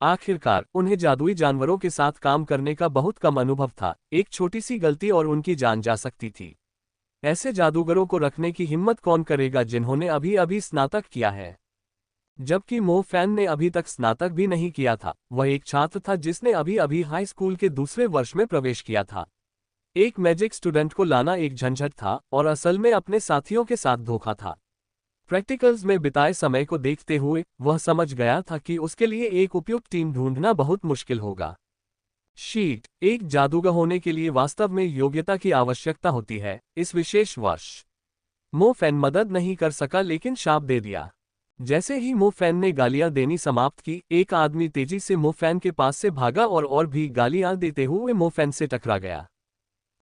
Speaker 1: आखिरकार उन्हें जादुई जानवरों के साथ काम करने का बहुत कम अनुभव था। एक छोटी सी गलती और उनकी जान जा सकती थी। ऐसे जादूगरों को रखने की हिम्मत कौन करेगा जिन्होंने अभी अभी स्नातक किया है? जबकि मो फैन ने अभी तक स्नातक भी नहीं किया था। वह एक छात्र था जिसने अभी अभी हाई स्कूल के दूसरे वर्ष में प्रवेश किया था। एक मैजिक स्टूडेंट को लाना एक झंझट था और असल में अपने साथियों के साथ धोखा था। प्रैक्टिकल्स में बिताए समय को देखते हुए वह समझ गया था कि उसके लिए एक उपयुक्त टीम ढूंढना बहुत मुश्किल होगा। शीट एक जादूगर होने के लिए वास्तव में योग्यता की आवश्यकता होती है। इस विशेष वर्ष मो फैन मदद नहीं कर सका लेकिन शाप दे दिया। जैसे ही मो फैन ने गालियां देनी समाप्त की एक आदमी तेजी से मो फैन के पास से भागा और भी गालियां देते हुए मो फैन से टकरा गया।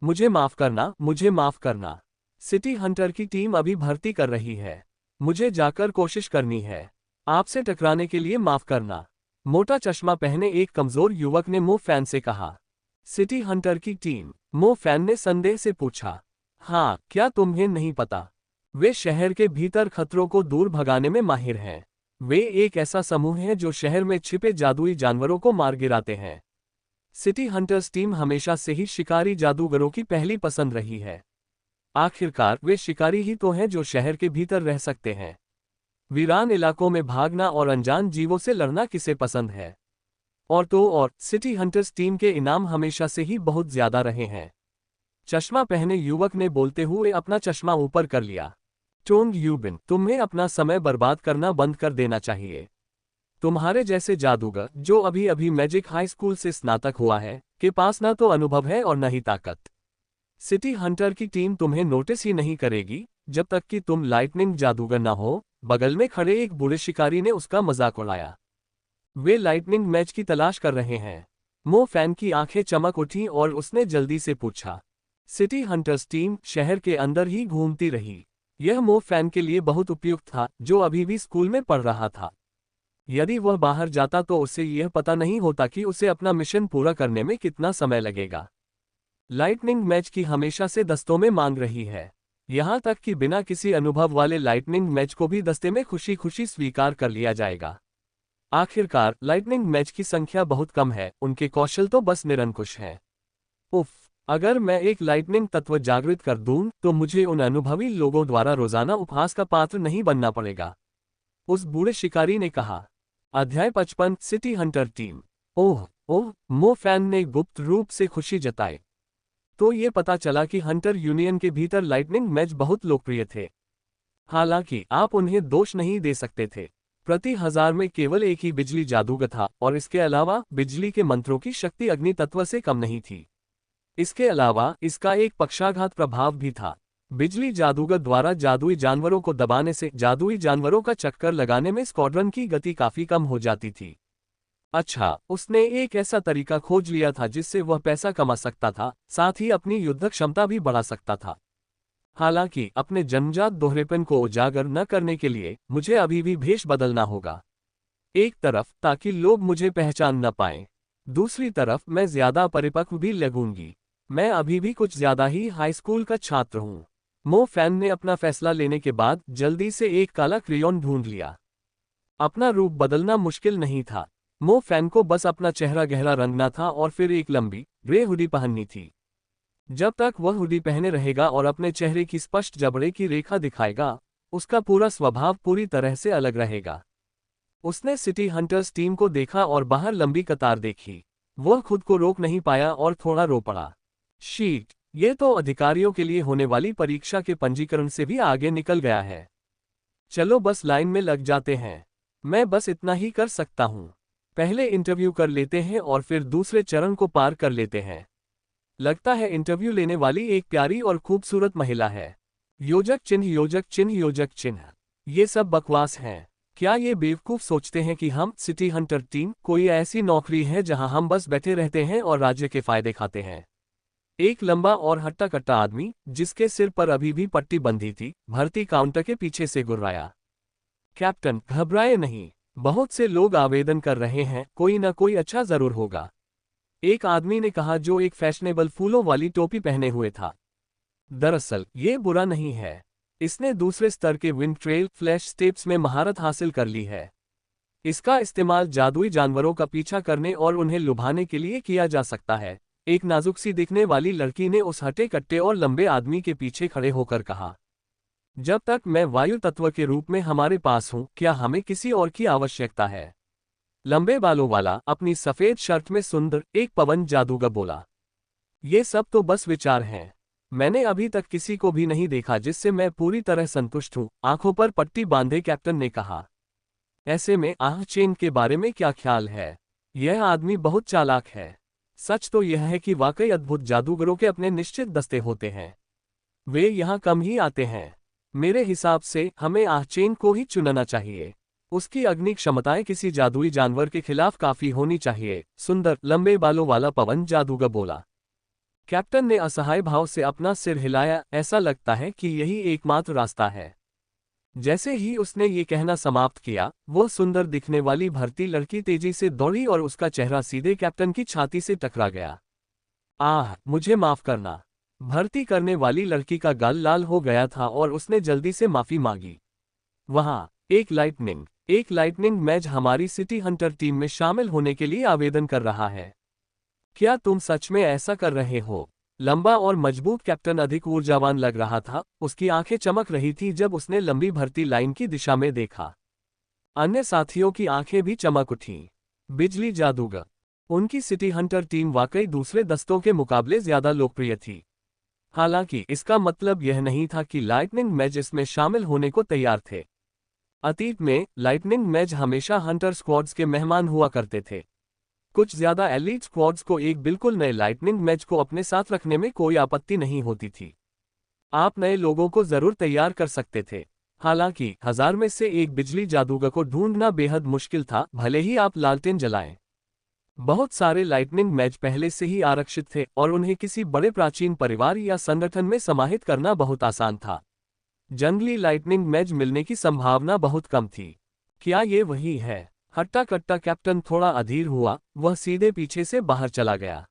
Speaker 1: मुझे माफ करना, मुझे माफ करना। सिटी हंटर की टीम अभी भर्ती कर रही है। मुझे जाकर कोशिश करनी है। आपसे टकराने के लिए माफ करना। मोटा चश्मा पहने एक कमजोर युवक ने मो फैन से कहा। सिटी हंटर की टीम? मो फैन ने संदेह से पूछा। हाँ, क्या तुम्हें नहीं पता? वे शहर के भीतर खतरों को दूर भगाने में माहिर हैं। वे एक ऐसा समूह है जो शहर में छिपे जादुई जानवरों को मार गिराते हैं। सिटी हंटर्स टीम हमेशा से ही शिकारी जादूगरों की पहली पसंद रही है। आखिरकार वे शिकारी ही तो हैं जो शहर के भीतर रह सकते हैं। वीरान इलाकों में भागना और अनजान जीवों से लड़ना किसे पसंद है? और तो और सिटी हंटर्स टीम के इनाम हमेशा से ही बहुत ज्यादा रहे हैं। चश्मा पहने युवक ने बोलते हुए अपना चश्मा ऊपर कर लिया। टोंग यूबिन, तुम्हें अपना समय बर्बाद करना बंद कर देना चाहिए। तुम्हारे जैसे जादूगर जो अभी अभी मैजिक हाई स्कूल से स्नातक हुआ है के पास न तो अनुभव है और न ही ताकत। सिटी हंटर की टीम तुम्हें नोटिस ही नहीं करेगी जब तक कि तुम लाइटनिंग जादूगर न हो। बगल में खड़े एक बूढ़े शिकारी ने उसका मजाक उड़ाया। वे लाइटनिंग मैच की तलाश कर रहे हैं। मो फैन की आंखें चमक उठी और उसने जल्दी से पूछा। सिटी हंटर्स टीम शहर के अंदर ही घूमती रही। यह मो फैन के लिए बहुत उपयुक्त था जो अभी भी स्कूल में पढ़ रहा था। यदि वह बाहर जाता तो उसे यह पता नहीं होता कि उसे अपना मिशन पूरा करने में कितना समय लगेगा। लाइटनिंग मैच की हमेशा से दस्तों में मांग रही है। यहां तक कि बिना किसी अनुभव वाले लाइटनिंग मैच को भी दस्ते में खुशी खुशी स्वीकार कर लिया जाएगा। आखिरकार लाइटनिंग मैच की संख्या बहुत कम है, उनके कौशल तो बस निरंकुश हैं। उफ, अगर मैं एक लाइटनिंग तत्व जागृत कर दूं तो मुझे उन अनुभवी लोगों द्वारा रोजाना उपहास का पात्र नहीं बनना पड़ेगा, उस बूढ़े शिकारी ने कहा। अध्याय 55 सिटी हंटर टीम। ओह ओह, मो फैन ने गुप्त रूप से खुशी जताई। तो ये पता चला कि हंटर यूनियन के भीतर लाइटनिंग मैच बहुत लोकप्रिय थे। हालांकि आप उन्हें दोष नहीं दे सकते थे। प्रति 1000 में केवल एक ही बिजली जादूगर था और इसके अलावा बिजली के मंत्रों की शक्ति अग्नि तत्व से कम नहीं थी। इसके अलावा इसका एक पक्षाघात प्रभाव भी था। बिजली जादूगर द्वारा जादुई जानवरों को दबाने से जादुई जानवरों का चक्कर लगाने में स्क्वाड्रन की गति काफी कम हो जाती थी। अच्छा, उसने एक ऐसा तरीका खोज लिया था जिससे वह पैसा कमा सकता था, साथ ही अपनी युद्ध क्षमता भी बढ़ा सकता था। हालांकि अपने जन्मजात दोहरेपन को उजागर न करने के लिए मुझे अभी भी भेष बदलना होगा। एक तरफ ताकि लोग मुझे पहचान न पाएं, दूसरी तरफ मैं ज्यादा परिपक्व भी लगूंगी। मैं अभी भी कुछ ज्यादा ही हाई स्कूल का छात्र हूँ। मो फैन ने अपना फैसला लेने के बाद जल्दी से एक काला क्रेयॉन ढूंढ लिया। अपना रूप बदलना मुश्किल नहीं था। मो फैन को बस अपना चेहरा गहरा रंगना था और फिर एक लंबी ग्रे हुडी पहननी थी। जब तक वह हुडी पहने रहेगा और अपने चेहरे की स्पष्ट जबड़े की रेखा दिखाएगा, उसका पूरा स्वभाव पूरी तरह से अलग रहेगा। उसने सिटी हंटर्स टीम को देखा और बाहर लंबी कतार देखी। वह खुद को रोक नहीं पाया और थोड़ा रो पड़ा। शीट, ये तो अधिकारियों के लिए होने वाली परीक्षा के पंजीकरण से भी आगे निकल गया है। चलो बस लाइन में लग जाते हैं। मैं बस इतना ही कर सकता हूँ। पहले इंटरव्यू कर लेते हैं और फिर दूसरे चरण को पार कर लेते हैं। लगता है इंटरव्यू लेने वाली एक प्यारी और खूबसूरत महिला है। योजक चिन्ह योजक चिन्ह योजक चिन्ह। ये सब बकवास हैं। क्या ये बेवकूफ सोचते हैं कि हम सिटी हंटर टीम कोई ऐसी नौकरी है जहां हम बस बैठे रहते हैं और राज्य के फायदे खाते हैं? एक लंबा और हट्टा कट्टा आदमी, जिसके सिर पर अभी भी पट्टी बंधी थी, भर्ती काउंटर के पीछे से गुर्राया। कैप्टन, घबराए नहीं। बहुत से लोग आवेदन कर रहे हैं, कोई न कोई अच्छा जरूर होगा। एक आदमी ने कहा जो एक फैशनेबल फूलों वाली टोपी पहने हुए था। दरअसल ये बुरा नहीं है। इसने दूसरे स्तर के विंड ट्रेल फ्लैश स्टेप्स में महारत हासिल कर ली है। इसका इस्तेमाल जादुई जानवरों का पीछा करने और उन्हें लुभाने के लिए किया जा सकता है। एक नाजुक सी दिखने वाली लड़की ने उस हटे कट्टे और लंबे आदमी के पीछे खड़े होकर कहा, जब तक मैं वायु तत्व के रूप में हमारे पास हूं, क्या हमें किसी और की आवश्यकता है? लंबे बालों वाला, अपनी सफेद शर्ट में सुंदर, एक पवन जादूगर बोला। ये सब तो बस विचार हैं। मैंने अभी तक किसी को भी नहीं देखा जिससे मैं पूरी तरह संतुष्ट हूं। आंखों पर पट्टी बांधे कैप्टन ने कहा। ऐसे में आह चेन के बारे में क्या ख्याल है? यह आदमी बहुत चालाक है। सच तो यह है कि वाकई अद्भुत जादूगरों के अपने निश्चित दस्ते होते हैं। वे यहाँ कम ही आते हैं। मेरे हिसाब से हमें आह चेन को ही चुनना चाहिए। उसकी अग्नि क्षमताएं किसी जादुई जानवर के खिलाफ काफी होनी चाहिए। सुंदर लंबे बालों वाला पवन जादूगर बोला। कैप्टन ने असहाय भाव से अपना सिर हिलाया। ऐसा लगता है कि यही एकमात्र रास्ता है। जैसे ही उसने ये कहना समाप्त किया, वह सुंदर दिखने वाली भर्ती लड़की तेजी से दौड़ी और उसका चेहरा सीधे कैप्टन की छाती से टकरा गया। आह, मुझे माफ करना। भर्ती करने वाली लड़की का गाल लाल हो गया था और उसने जल्दी से माफी मांगी। वहां एक लाइटनिंग मैच हमारी सिटी हंटर टीम में शामिल होने के लिए आवेदन कर रहा है। क्या तुम सच में ऐसा कर रहे हो? लंबा और मजबूत कैप्टन अधिक ऊर्जावान लग रहा था। उसकी आंखें चमक रही थी जब उसने लंबी भर्ती लाइन की दिशा में देखा। अन्य साथियों की आंखें भी चमक उठीं। बिजली जादूगर। उनकी सिटी हंटर टीम वाकई दूसरे दस्तों के मुकाबले ज्यादा लोकप्रिय थी। हालांकि इसका मतलब यह नहीं था कि लाइटनिंग मैच इसमें शामिल होने को तैयार थे। अतीत में लाइटनिंग मैच हमेशा हंटर स्क्वाड्स के मेहमान हुआ करते थे। कुछ ज्यादा एलीट स्क्वाड्स को एक बिल्कुल नए लाइटनिंग मैच को अपने साथ रखने में कोई आपत्ति नहीं होती थी। आप नए लोगों को जरूर तैयार कर सकते थे। हालांकि 1000 में से एक बिजली जादूगर को ढूंढना बेहद मुश्किल था, भले ही आप लालटेन जलाएं। बहुत सारे लाइटनिंग मैच पहले से ही आरक्षित थे और उन्हें किसी बड़े प्राचीन परिवार या संगठन में समाहित करना बहुत आसान था। जंगली लाइटनिंग मैच मिलने की संभावना बहुत कम थी। क्या ये वही है? हट्टा कट्टा कैप्टन थोड़ा अधीर हुआ। वह सीधे पीछे से बाहर चला गया।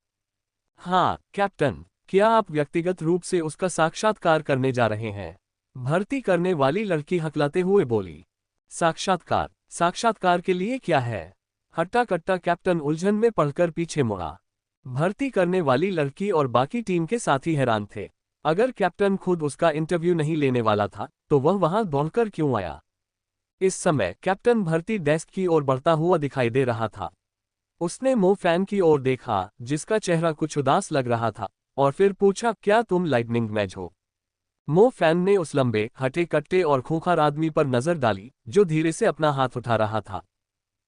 Speaker 1: हाँ कैप्टन, क्या आप व्यक्तिगत रूप से उसका साक्षात्कार करने जा रहे हैं? भर्ती करने वाली लड़की हकलाते हुए बोली। साक्षात्कार? साक्षात्कार के लिए क्या है? हट्टा कट्टा कैप्टन उलझन में पड़कर पीछे मुड़ा। भर्ती करने वाली लड़की और बाकी टीम के साथी हैरान थे। अगर कैप्टन खुद उसका इंटरव्यू नहीं लेने वाला था तो वह वहां दौड़कर क्यों आया? इस समय कैप्टन भर्ती डेस्क की ओर बढ़ता हुआ दिखाई दे रहा था। उसने मो फैन की ओर देखा, जिसका चेहरा कुछ उदास लग रहा था, और फिर पूछा, क्या तुम लाइटनिंग मैच हो? मो फैन ने उस लंबे हटे कट्टे और खूंखार आदमी पर नजर डाली जो धीरे से अपना हाथ उठा रहा था।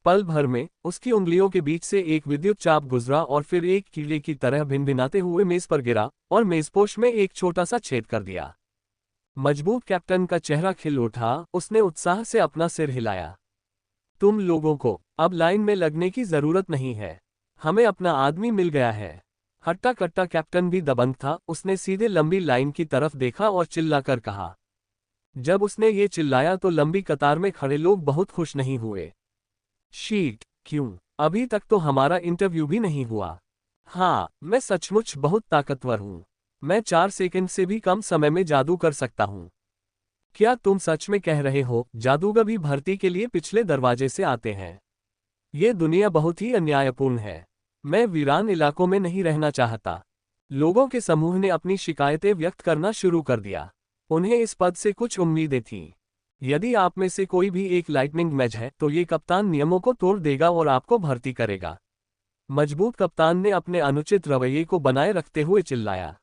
Speaker 1: पल भर में उसकी उंगलियों के बीच से एक विद्युत चाप गुजरा और फिर एक कीड़े की तरह भिनभिनाते हुए मेज पर गिरा और मेजपोश में एक छोटा सा छेद कर दिया। मजबूत कैप्टन का चेहरा खिल उठा। उसने उत्साह से अपना सिर हिलाया। तुम लोगों को अब लाइन में लगने की जरूरत नहीं है। हमें अपना आदमी मिल गया है। हट्टा कट्टा कैप्टन भी दबंग था। उसने सीधे लंबी लाइन की तरफ देखा और चिल्लाकर कहा। जब उसने ये चिल्लाया तो लंबी कतार में खड़े लोग बहुत खुश नहीं हुए। शीट, क्यों? अभी तक तो हमारा इंटरव्यू भी नहीं हुआ। हाँ, मैं सचमुच बहुत ताकतवर हूँ। मैं 4 सेकंड से भी कम समय में जादू कर सकता हूँ। क्या तुम सच में कह रहे हो जादूगर भी भर्ती के लिए पिछले दरवाजे से आते हैं? ये दुनिया बहुत ही अन्यायपूर्ण है। मैं वीरान इलाकों में नहीं रहना चाहता। लोगों के समूह ने अपनी शिकायतें व्यक्त करना शुरू कर दिया। उन्हें इस पद से कुछ उम्मीदें थीं। यदि आप में से कोई भी एक लाइटनिंग मैच है तो ये कप्तान नियमों को तोड़ देगा और आपको भर्ती करेगा। मजबूत कप्तान ने अपने अनुचित रवैये को बनाए रखते हुए चिल्लाया।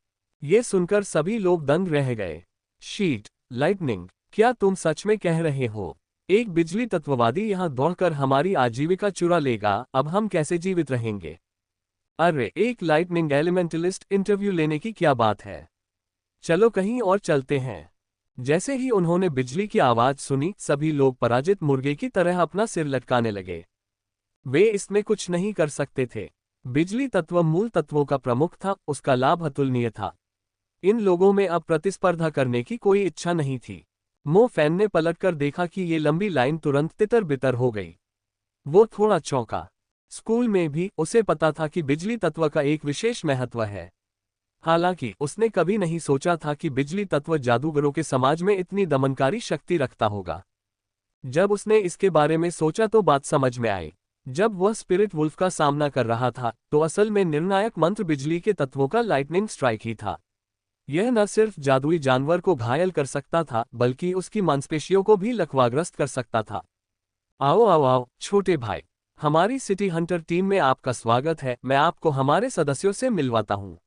Speaker 1: ये सुनकर सभी लोग दंग रह गए। शीट, लाइटनिंग, क्या तुम सच में कह रहे हो? एक बिजली तत्ववादी यहाँ दौड़कर हमारी आजीविका चुरा लेगा, अब हम कैसे जीवित रहेंगे? अरे, एक लाइटनिंग एलिमेंटलिस्ट इंटरव्यू लेने की क्या बात है? चलो कहीं और चलते हैं। जैसे ही उन्होंने बिजली की आवाज सुनी, सभी लोग पराजित मुर्गे की तरह अपना सिर लटकाने लगे। वे इसमें कुछ नहीं कर सकते थे। बिजली तत्व मूल तत्वों का प्रमुख था, उसका लाभ अतुलनीय था। इन लोगों में अब प्रतिस्पर्धा करने की कोई इच्छा नहीं थी। मो फैन ने पलटकर देखा कि ये लंबी लाइन तुरंत तितर बितर हो गई। वो थोड़ा चौंका। स्कूल में भी उसे पता था कि बिजली तत्व का एक विशेष महत्व है। हालांकि उसने कभी नहीं सोचा था कि बिजली तत्व जादूगरों के समाज में इतनी दमनकारी शक्ति रखता होगा। जब उसने इसके बारे में सोचा तो बात समझ में आई। जब वह स्पिरिट वुल्फ का सामना कर रहा था तो असल में निर्णायक मंत्र बिजली के तत्वों का लाइटनिंग स्ट्राइक ही था। यह न सिर्फ जादुई जानवर को घायल कर सकता था बल्कि उसकी मांसपेशियों को भी लकवाग्रस्त कर सकता था। आओ आओ आओ छोटे भाई, हमारी सिटी हंटर टीम में आपका स्वागत है। मैं आपको हमारे सदस्यों से मिलवाता हूँ।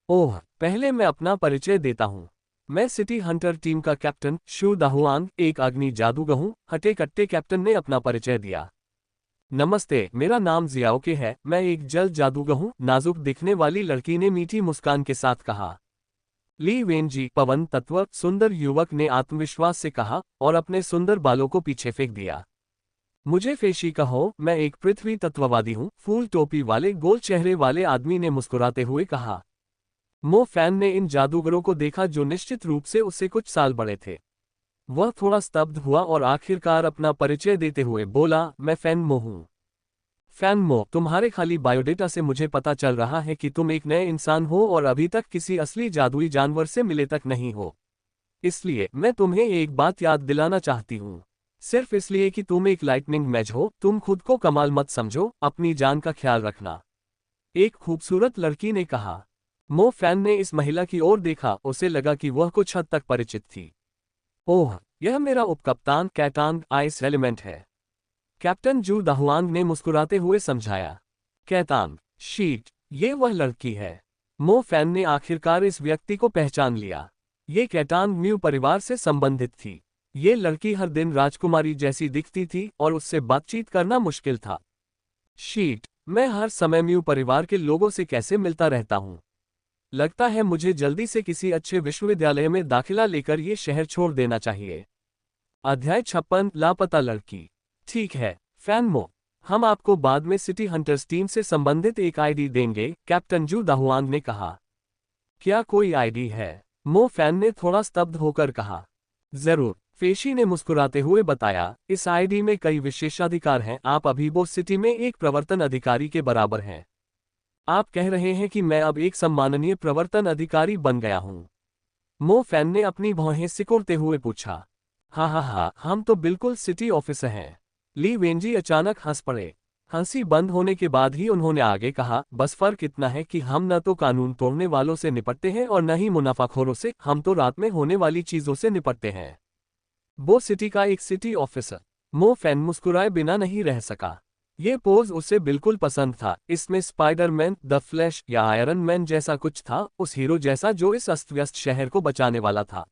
Speaker 1: ओह, पहले मैं अपना परिचय देता हूँ। मैं सिटी हंटर टीम का कैप्टन शू दाहुआंग, एक अग्नि जादूगर हूँ। हटे कट्टे कैप्टन ने अपना परिचय दिया। नमस्ते, मेरा नाम जियाओके है। मैं एक जल जादूगर हूँ, नाजुक दिखने वाली लड़की ने मीठी मुस्कान के साथ कहा। ली वेनजी, पवन तत्व, सुंदर युवक ने आत्मविश्वास से कहा और अपने सुंदर बालों को पीछे फेंक दिया। मुझे फेशी कहो, मैं एक पृथ्वी तत्ववादी हूँ, फूल टोपी वाले गोल चेहरे वाले आदमी ने मुस्कुराते हुए कहा। मो फैन ने इन जादूगरों को देखा जो निश्चित रूप से उससे कुछ साल बड़े थे। वह थोड़ा स्तब्ध हुआ और आखिरकार अपना परिचय देते हुए बोला, मैं फैन मो हूँ। फैन मो, तुम्हारे खाली बायोडेटा से मुझे पता चल रहा है कि तुम एक नए इंसान हो और अभी तक किसी असली जादुई जानवर से मिले तक नहीं हो। इसलिए मैं तुम्हें एक बात याद दिलाना चाहती हूँ। सिर्फ इसलिए कि तुम एक लाइटनिंग मैच हो, तुम खुद को कमाल मत समझो, अपनी जान का ख्याल रखना। एक खूबसूरत लड़की ने कहा। मो फैन ने इस महिला की ओर देखा, उसे लगा कि वह कुछ हद तक परिचित थी। ओह, यह मेरा उपकप्तान कैटांग आइस एलिमेंट है, कैप्टन जू दाहुआंग ने मुस्कुराते हुए समझाया। कैटांग, शीट, ये वह लड़की है। मो फैन ने आखिरकार इस व्यक्ति को पहचान लिया। ये कैटांग म्यू परिवार से संबंधित थी। ये लड़की हर दिन राजकुमारी जैसी दिखती थी और उससे बातचीत करना मुश्किल था। शीट, मैं हर समय म्यू परिवार के लोगों से कैसे मिलता रहता हूँ। लगता है मुझे जल्दी से किसी अच्छे विश्वविद्यालय में दाखिला लेकर ये शहर छोड़ देना चाहिए। अध्याय 56, लापता लड़की। ठीक है फैन मो, हम आपको बाद में सिटी हंटर्स टीम से संबंधित एक आईडी देंगे, कैप्टन जू दाहुआंग ने कहा। क्या कोई आईडी है? मो फैन ने थोड़ा स्तब्ध होकर कहा। जरूर, फेशी ने मुस्कुराते हुए बताया, इस आईडी में कई विशेषाधिकार हैं। आप अभी वो सिटी में एक प्रवर्तन अधिकारी के बराबर हैं। आप कह रहे हैं कि मैं अब एक सम्माननीय प्रवर्तन अधिकारी बन गया हूं? मो फैन ने अपनी भौहें सिकोड़ते हुए पूछा। हाँ, हम तो बिल्कुल सिटी ऑफिसर हैं। ली वेंजी अचानक हंस पड़े। हंसी बंद होने के बाद ही उन्होंने आगे कहा, बस फर्क इतना है कि हम न तो कानून तोड़ने वालों से निपटते हैं और न ही मुनाफाखोरों से, हम तो रात में होने वाली चीजों से निपटते हैं। वो सिटी का एक सिटी ऑफिसर। मो फैन मुस्कुराए बिना नहीं रह सका। ये पोज उसे बिल्कुल पसंद था। इसमें स्पाइडरमैन, द फ्लैश या आयरन मैन जैसा कुछ था, उस हीरो जैसा जो इस अस्त व्यस्त शहर को बचाने वाला था।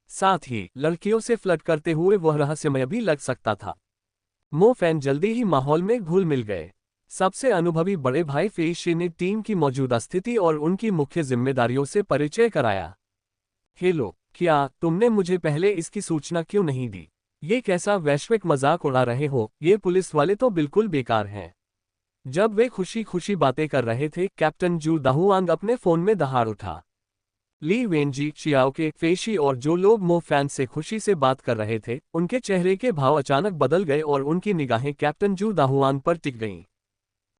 Speaker 1: साथ ही लड़कियों से फ्लर्ट करते हुए वह रहस्यमय भी लग सकता था। मो फैन जल्दी ही माहौल में घुल मिल गए। सबसे अनुभवी बड़े भाई फेशी ने टीम की मौजूदा स्थिति और उनकी मुख्य जिम्मेदारियों से परिचय कराया। हेलो, क्या तुमने मुझे पहले इसकी सूचना क्यों नहीं दी? ये कैसा वैश्विक मजाक उड़ा रहे हो? ये पुलिस वाले तो बिल्कुल बेकार हैं। जब वे खुशी खुशी बातें कर रहे थे, कैप्टन जू दाहुआंग अपने फोन में दहाड़ उठा। ली वेनजी, चियाओके, फेशी और जो लोग मो फैन से खुशी से बात कर रहे थे, उनके चेहरे के भाव अचानक बदल गए और उनकी निगाहें कैप्टन जू दाहुआंग पर टिक गईं।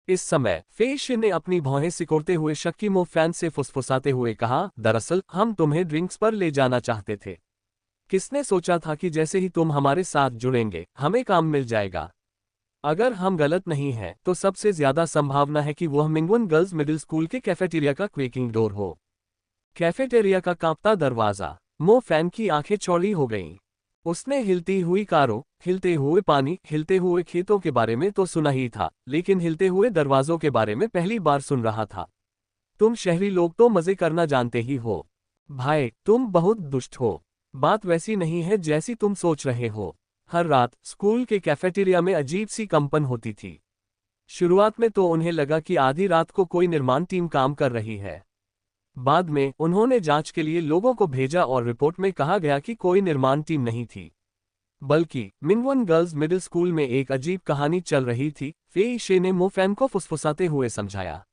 Speaker 1: इस समय फेशी ने अपनी भौहें सिकोड़ते हुए शक्की मो फैन से फुसफुसाते हुए कहा, दरअसल हम तुम्हें ड्रिंक्स पर ले जाना चाहते थे। किसने सोचा था कि जैसे ही तुम हमारे साथ जुड़ेंगे हमें काम मिल जाएगा। अगर हम गलत नहीं हैं तो सबसे ज्यादा संभावना है कि वह मिंगवन गर्ल्स मिडिल स्कूल के कैफेटेरिया का क्वेकिंग डोर हो। कैफेटेरिया का कांपता दरवाजा। मो फैन की आंखें चौड़ी हो गईं। उसने हिलती हुई कारों, हिलते हुए पानी, हिलते हुए खेतों के बारे में तो सुना ही था, लेकिन हिलते हुए दरवाजों के बारे में पहली बार सुन रहा था। तुम शहरी लोग तो मजे करना जानते ही हो। भाई तुम बहुत दुष्ट हो। बात वैसी नहीं है जैसी तुम सोच रहे हो। हर रात स्कूल के कैफेटेरिया में अजीब सी कंपन होती थी। शुरुआत में तो उन्हें लगा कि आधी रात को कोई निर्माण टीम काम कर रही है। बाद में उन्होंने जांच के लिए लोगों को भेजा और रिपोर्ट में कहा गया कि कोई निर्माण टीम नहीं थी, बल्कि मिंगवन गर्ल्स मिडिल स्कूल में एक अजीब कहानी चल रही थी। फेई शे ने मो फैन को फुसफुसाते हुए समझाया।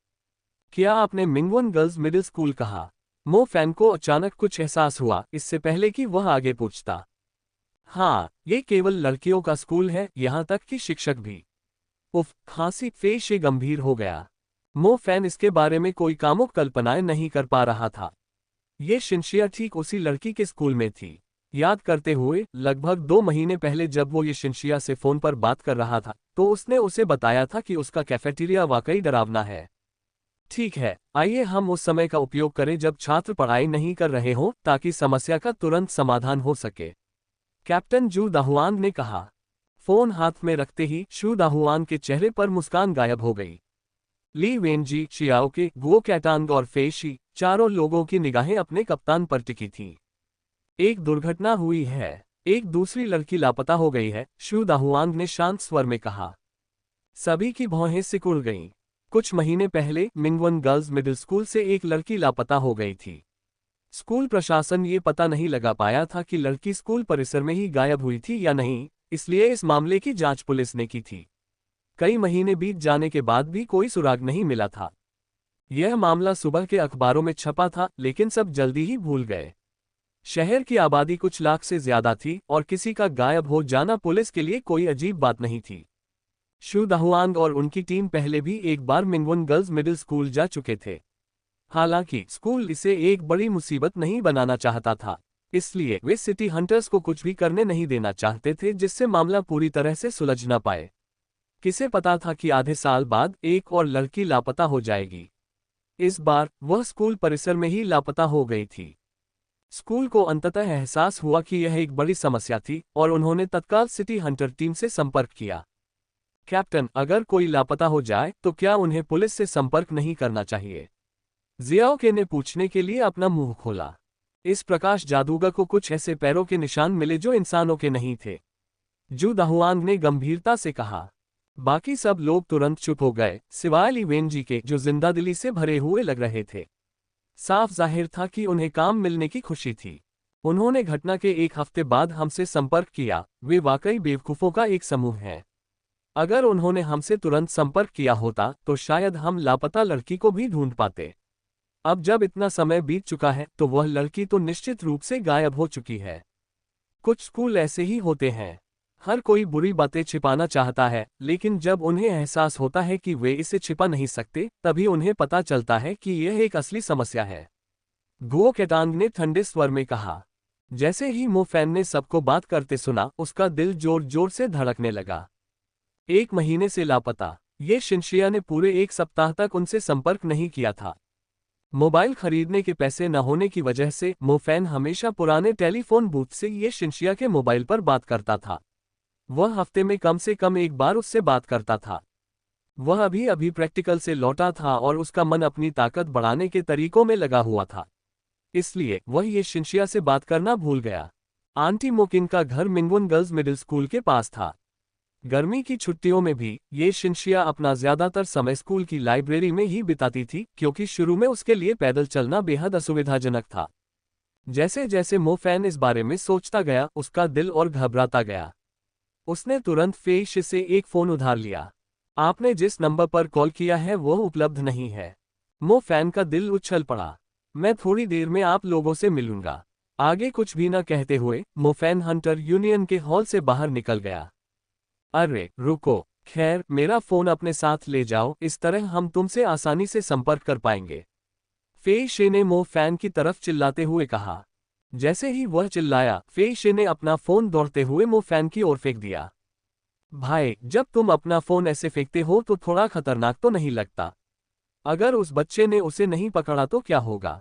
Speaker 1: क्या आपने मिंगवन गर्ल्स मिडिल स्कूल कहा? मो फैन को अचानक कुछ एहसास हुआ, इससे पहले कि वह आगे पूछता। हाँ, ये केवल लड़कियों का स्कूल है, यहाँ तक कि शिक्षक भी। उफ, खांसी। फेई शे गंभीर हो गया। मो फैन इसके बारे में कोई कामुक कल्पनाएं नहीं कर पा रहा था। ये शिनशिया ठीक उसी लड़की के स्कूल में थी। याद करते हुए, लगभग 2 महीने पहले जब वो ये शिनशिया से फोन पर बात कर रहा था तो उसने उसे बताया था कि उसका कैफेटेरिया वाकई डरावना है। ठीक है, आइए हम उस समय का उपयोग करें जब छात्र पढ़ाई नहीं कर रहे हों, ताकि समस्या का तुरंत समाधान हो सके, कैप्टन जू दाहुआंग ने कहा। फोन हाथ में रखते ही शू दाहुआंग के चेहरे पर मुस्कान गायब हो गई। ली वेनजी, चियाओके, गुओ कैटांग और फेशी, चारों लोगों की निगाहें अपने कप्तान पर टिकी थीं। एक दुर्घटना हुई है। एक दूसरी लड़की लापता हो गई है, शू दाहुआंग ने शांत स्वर में कहा। सभी की भौहें सिकुड़ गईं। कुछ महीने पहले मिंगवन गर्ल्स मिडिल स्कूल से एक लड़की लापता हो गई थी। स्कूल प्रशासन ये पता नहीं लगा पाया था कि लड़की स्कूल परिसर में ही गायब हुई थी या नहीं, इसलिए इस मामले की जांच पुलिस ने की थी। कई महीने बीत जाने के बाद भी कोई सुराग नहीं मिला था। यह मामला सुबह के अखबारों में छपा था, लेकिन सब जल्दी ही भूल गए। शहर की आबादी कुछ लाख से ज्यादा थी और किसी का गायब हो जाना पुलिस के लिए कोई अजीब बात नहीं थी। शू दाहुआंग और उनकी टीम पहले भी एक बार मिंगवन गर्ल्स मिडिल स्कूल जा चुके थे। हालांकि स्कूल इसे एक बड़ी मुसीबत नहीं बनाना चाहता था, इसलिए वे सिटी हंटर्स को कुछ भी करने नहीं देना चाहते थे जिससे मामला पूरी तरह से सुलझ न पाए। किसे पता था कि आधे साल बाद एक और लड़की लापता हो जाएगी। इस बार वह स्कूल परिसर में ही लापता हो गई थी। स्कूल को अंततः एहसास हुआ कि यह एक बड़ी समस्या थी और उन्होंने तत्काल सिटी हंटर टीम से संपर्क किया। कैप्टन, अगर कोई लापता हो जाए तो क्या उन्हें पुलिस से संपर्क नहीं करना चाहिए? जियाओके ने पूछने के लिए अपना मुंह खोला। इस प्रकाश जादूगर को कुछ ऐसे पैरों के निशान मिले जो इंसानों के नहीं थे, जू दाहुआंग ने गंभीरता से कहा। बाकी सब लोग तुरंत चुप हो गए, सिवाय ली वेनजी के, जो जिंदादिली से भरे हुए लग रहे थे। साफ जाहिर था कि उन्हें काम मिलने की खुशी थी। उन्होंने घटना के एक हफ्ते बाद हमसे संपर्क किया। वे वाकई बेवकूफों का एक समूह है। अगर उन्होंने हमसे तुरंत संपर्क किया होता तो शायद हम लापता लड़की को भी ढूंढ पाते। अब जब इतना समय बीत चुका है तो वह लड़की तो निश्चित रूप से गायब हो चुकी है। कुछ स्कूल ऐसे ही होते हैं। हर कोई बुरी बातें छिपाना चाहता है, लेकिन जब उन्हें एहसास होता है कि वे इसे छिपा नहीं सकते, तभी उन्हें पता चलता है कि यह एक असली समस्या है, गुओ केटांग ने ठंडे स्वर में कहा। जैसे ही मो फैन ने सबको बात करते सुना, उसका दिल जोर जोर से धड़कने लगा। 1 महीने से लापता। ये शिनशिया ने पूरे 1 सप्ताह तक उनसे संपर्क नहीं किया था। मोबाइल खरीदने के पैसे न होने की वजह से मो फैन हमेशा पुराने टेलीफोन बूथ से ये शिनशिया के मोबाइल पर बात करता था। वह हफ्ते में कम से कम एक बार उससे बात करता था। वह अभी अभी प्रैक्टिकल से लौटा था और उसका मन अपनी ताकत बढ़ाने के तरीकों में लगा हुआ था, इसलिए वह ये शिनशिया से बात करना भूल गया। आंटी मोकिन का घर मिंगवन गर्ल्स मिडिल स्कूल के पास था। गर्मी की छुट्टियों में भी ये शिनशिया अपना ज्यादातर समय स्कूल की लाइब्रेरी में ही बिताती थी, क्योंकि शुरू में उसके लिए पैदल चलना बेहद असुविधाजनक था। जैसे जैसे मो फैन इस बारे में सोचता गया, उसका दिल और घबराता गया। उसने तुरंत फेश से एक फोन उधार लिया। आपने जिस नंबर पर कॉल किया है वो उपलब्ध नहीं है। मो फैन का दिल उछल पड़ा। मैं थोड़ी देर में आप लोगों से मिलूंगा। आगे कुछ भी न कहते हुए मो फैन हंटर यूनियन के हॉल से बाहर निकल गया। अरे रुको, खैर मेरा फोन अपने साथ ले जाओ, इस तरह हम तुमसे आसानी से संपर्क कर पाएंगे, फेई शे ने मो फैन की तरफ चिल्लाते हुए कहा। जैसे ही वह चिल्लाया, फेई शे ने अपना फोन दौड़ते हुए मो फैन की ओर फेंक दिया। भाई, जब तुम अपना फोन ऐसे फेंकते हो तो थोड़ा खतरनाक तो नहीं लगता? अगर उस बच्चे ने उसे नहीं पकड़ा तो क्या होगा?